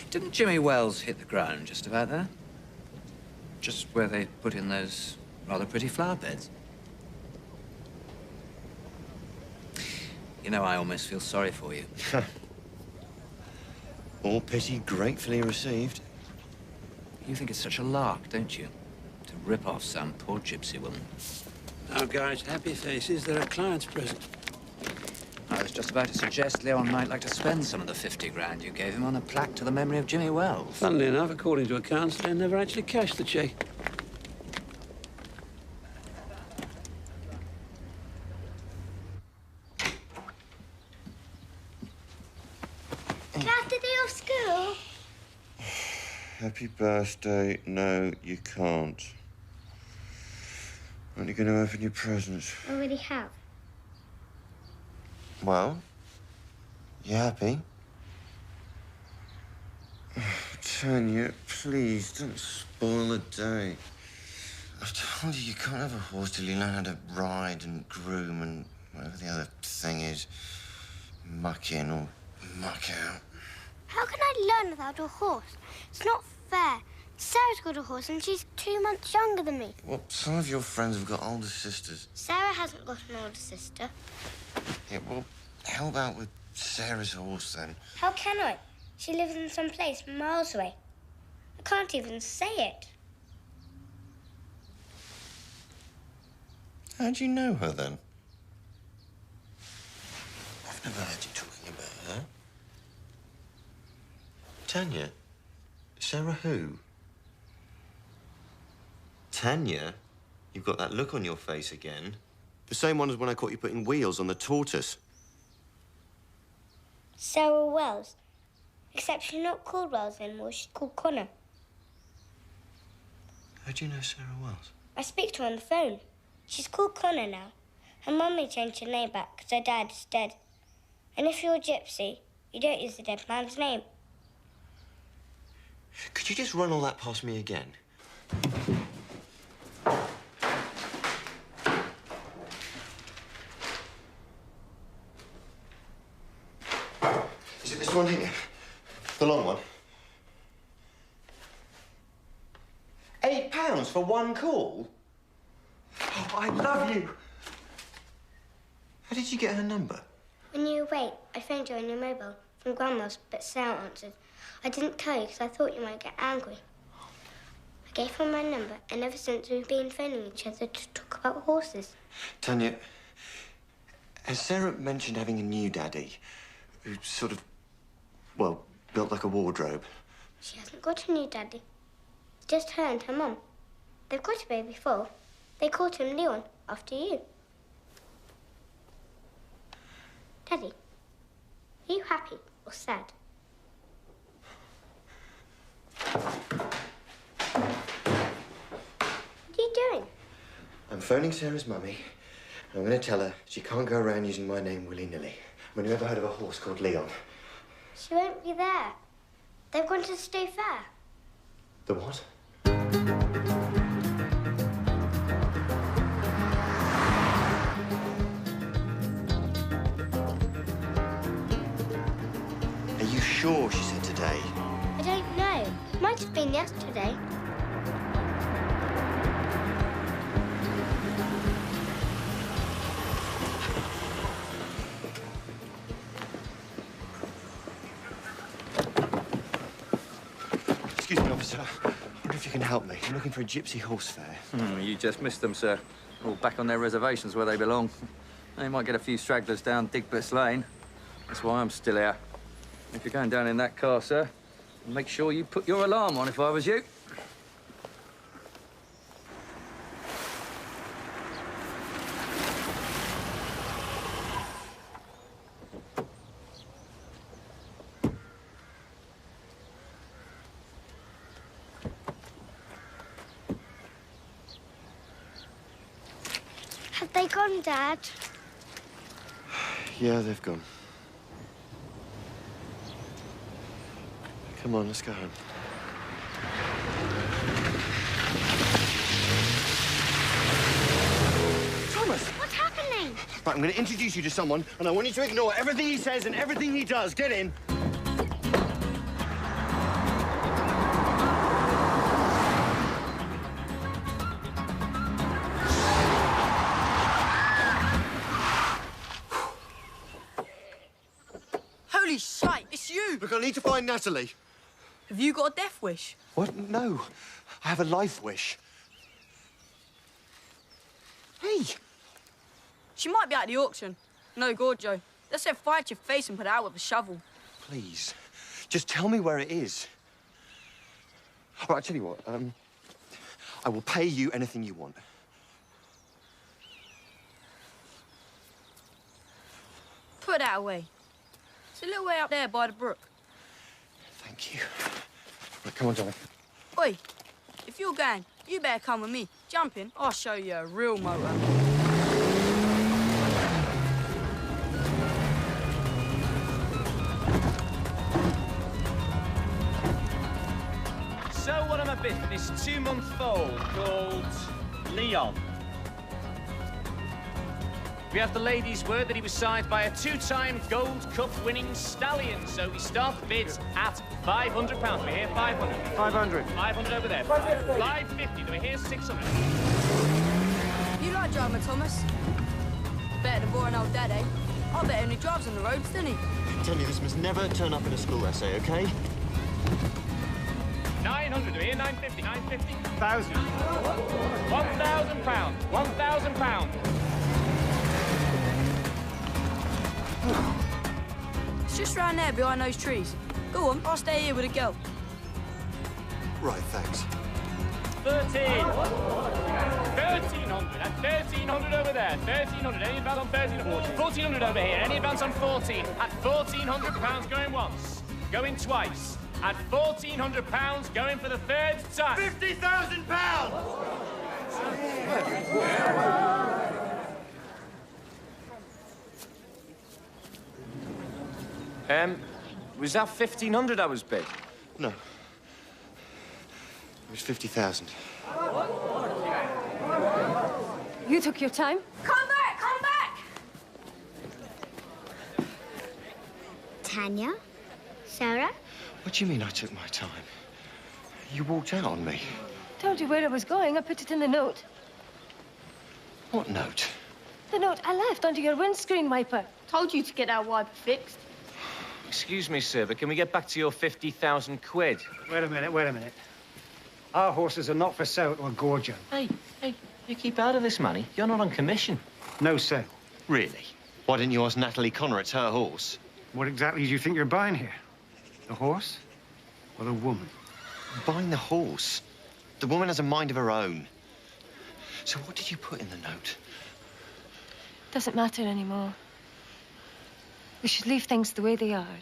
Didn't Jimmy Wells hit the ground just about there? Just where they put in those rather pretty flower beds? You know, I almost feel sorry for you. All pity gratefully received. You think it's such a lark, don't you? To rip off some poor gypsy woman. Now, guys, happy faces. There are clients present. I was just about to suggest Leon might like to spend some of the 50 grand you gave him on a plaque to the memory of Jimmy Wells. Funnily enough, according to accounts, they never actually cashed the cheque. Can I have the day off school? Happy birthday. No, you can't. Aren't you going to open your presents? I already have. Well, you happy? Tanya, please, don't spoil the day. I've told you, you can't have a horse till you learn how to ride and groom and whatever the other thing is. Muck in or muck out. How can I learn without a horse? It's not fair. Sarah's got a horse and she's 2 months younger than me. Well, some of your friends have got older sisters. Sarah hasn't got an older sister. Yeah, well, help out with Sarah's horse, then. How can I? She lives in some place miles away. I can't even say it. How'd you know her, then? I've never heard you talking about her. Tanya? Sarah who? Tanya? You've got that look on your face again. The same one as when I caught you putting wheels on the tortoise. Sarah Wells. Except she's not called Wells anymore, she's called Connor. How do you know Sarah Wells? I speak to her on the phone. She's called Connor now. Her mummy changed her name back because her dad is dead. And if you're a gypsy, you don't use the dead man's name. Could you just run all that past me again? Is it this one here? The long one? £8 for one call? Oh, I love you. How did you get her number? When you were away, I phoned you on your mobile from Grandma's, but Sarah answered. I didn't tell you because I thought you might get angry. I gave her my number, and ever since we've been phoning each other to talk about horses. Tanya, has Sarah mentioned having a new daddy who sort of, well, built like a wardrobe? She hasn't got a new daddy. Just her and her mum. They've got a baby foal. They called him Leon, after you. Daddy, are you happy or sad? What are you doing? I'm phoning Sarah's mummy, and I'm going to tell her she can't go around using my name willy-nilly. I mean, you ever heard of a horse called Leon? She won't be there. They've gone to the State Fair. The what? Are you sure she said today? I don't know. Might have been yesterday. Excuse me, officer. I wonder if you can help me. I'm looking for a gypsy horse fair. You just missed them, sir. All back on their reservations where they belong. They might get a few stragglers down Digblitz Lane. That's why I'm still here. If you're going down in that car, sir, make sure you put your alarm on if I was you. Have they gone, Dad? Yeah, they've gone. Come on, let's go home. Thomas! What's happening? Right, I'm going to introduce you to someone, and I want you to ignore everything he says and everything he does. Get in. Holy shite, it's you! Look, I need to find Natalie. Have you got a death wish? What? No. I have a life wish. Hey! She might be at the auction. No, Gorjo. Let's set fire to your face and put it out with a shovel. Please, just tell me where it is. All right, I'll tell you what. I will pay you anything you want. Put that away. It's a little way up there by the brook. Thank you. Right, come on, darling. Oi, if you're going, you better come with me. Jump in, I'll show you a real motor. So what am I bid for this 2-month foal called Leon? We have the lady's word that he was signed by a 2-time Gold Cup winning stallion, so we start the bids at £500. We're here 500. 500. 500 over there. 550. 550. We're here 600. You like driving, Thomas? Better than boring old Dad, eh? I bet he only drives on the roads, doesn't he? I tell you, this must never turn up in a school essay, OK? 900. We're here 950. 950. 1,000. £1,000. £1,000. It's just round there behind those trees. Go on, I'll stay here with a girl. Right, thanks. 13. 1,300. At 1,300 over there. 1,300. Any advance on 1,300? 1,400 over here. Any advance on 14? At £1,400 going once. Going twice. At £1,400 going for the third time. £50,000! Was that 1,500 I was bid? No. It was 50,000. You took your time. Come back! Come back! Tanya? Sarah? What do you mean I took my time? You walked out on me. Told you where I was going. I put it in the note. What note? The note I left under your windscreen wiper. Told you to get our wiper fixed. Excuse me, sir, but can we get back to your 50,000 quid? Wait a minute, wait a minute. Our horses are not for sale to a gorger. Hey, you keep out of this, Manny. You're not on commission. No sale. Really? Why didn't you ask Natalie Connor? It's her horse. What exactly do you think you're buying here? The horse or the woman? I'm buying the horse. The woman has a mind of her own. So what did you put in the note? Doesn't matter anymore. We should leave things the way they are.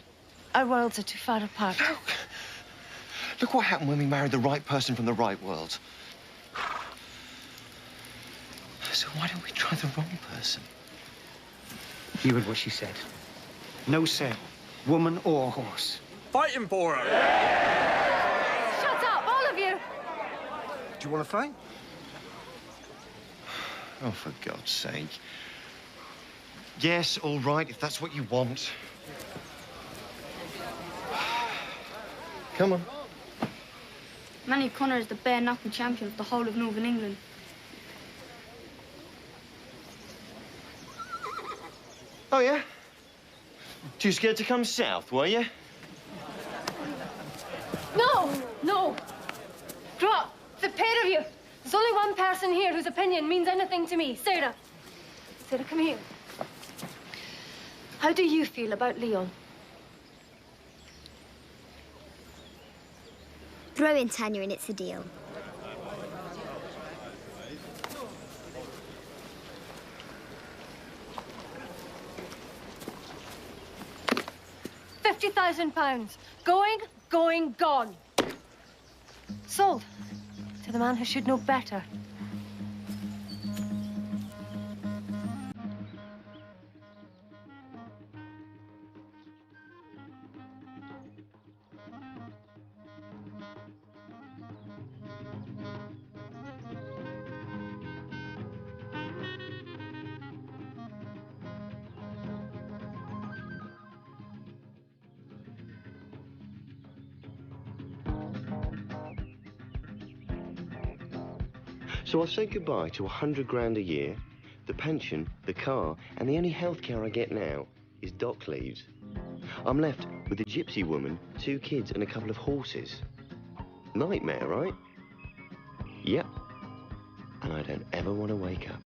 Our worlds are too far apart. Look what happened when we married the right person from the right world. So why don't we try the wrong person? You heard what she said. No sale, woman or horse. Fighting for her. Shut up, all of you! Do you want to fight? Oh, for God's sake. Yes, all right, if that's what you want. Come on. Manny Connor is the bare-knuckle champion of the whole of Northern England. Oh, yeah? Too scared to come south, were you? No! Drop, the pair of you. There's only one person here whose opinion means anything to me. Sarah. Sarah, come here. How do you feel about Leon? Throw in Tanya and it's a deal. £50,000. Going, gone. Sold. To the man who should know better. So I've said goodbye to 100 grand a year, the pension, the car, and the only healthcare I get now is dock leaves. I'm left with a gypsy woman, 2 kids, and a couple of horses. Nightmare, right? Yep. And I don't ever want to wake up.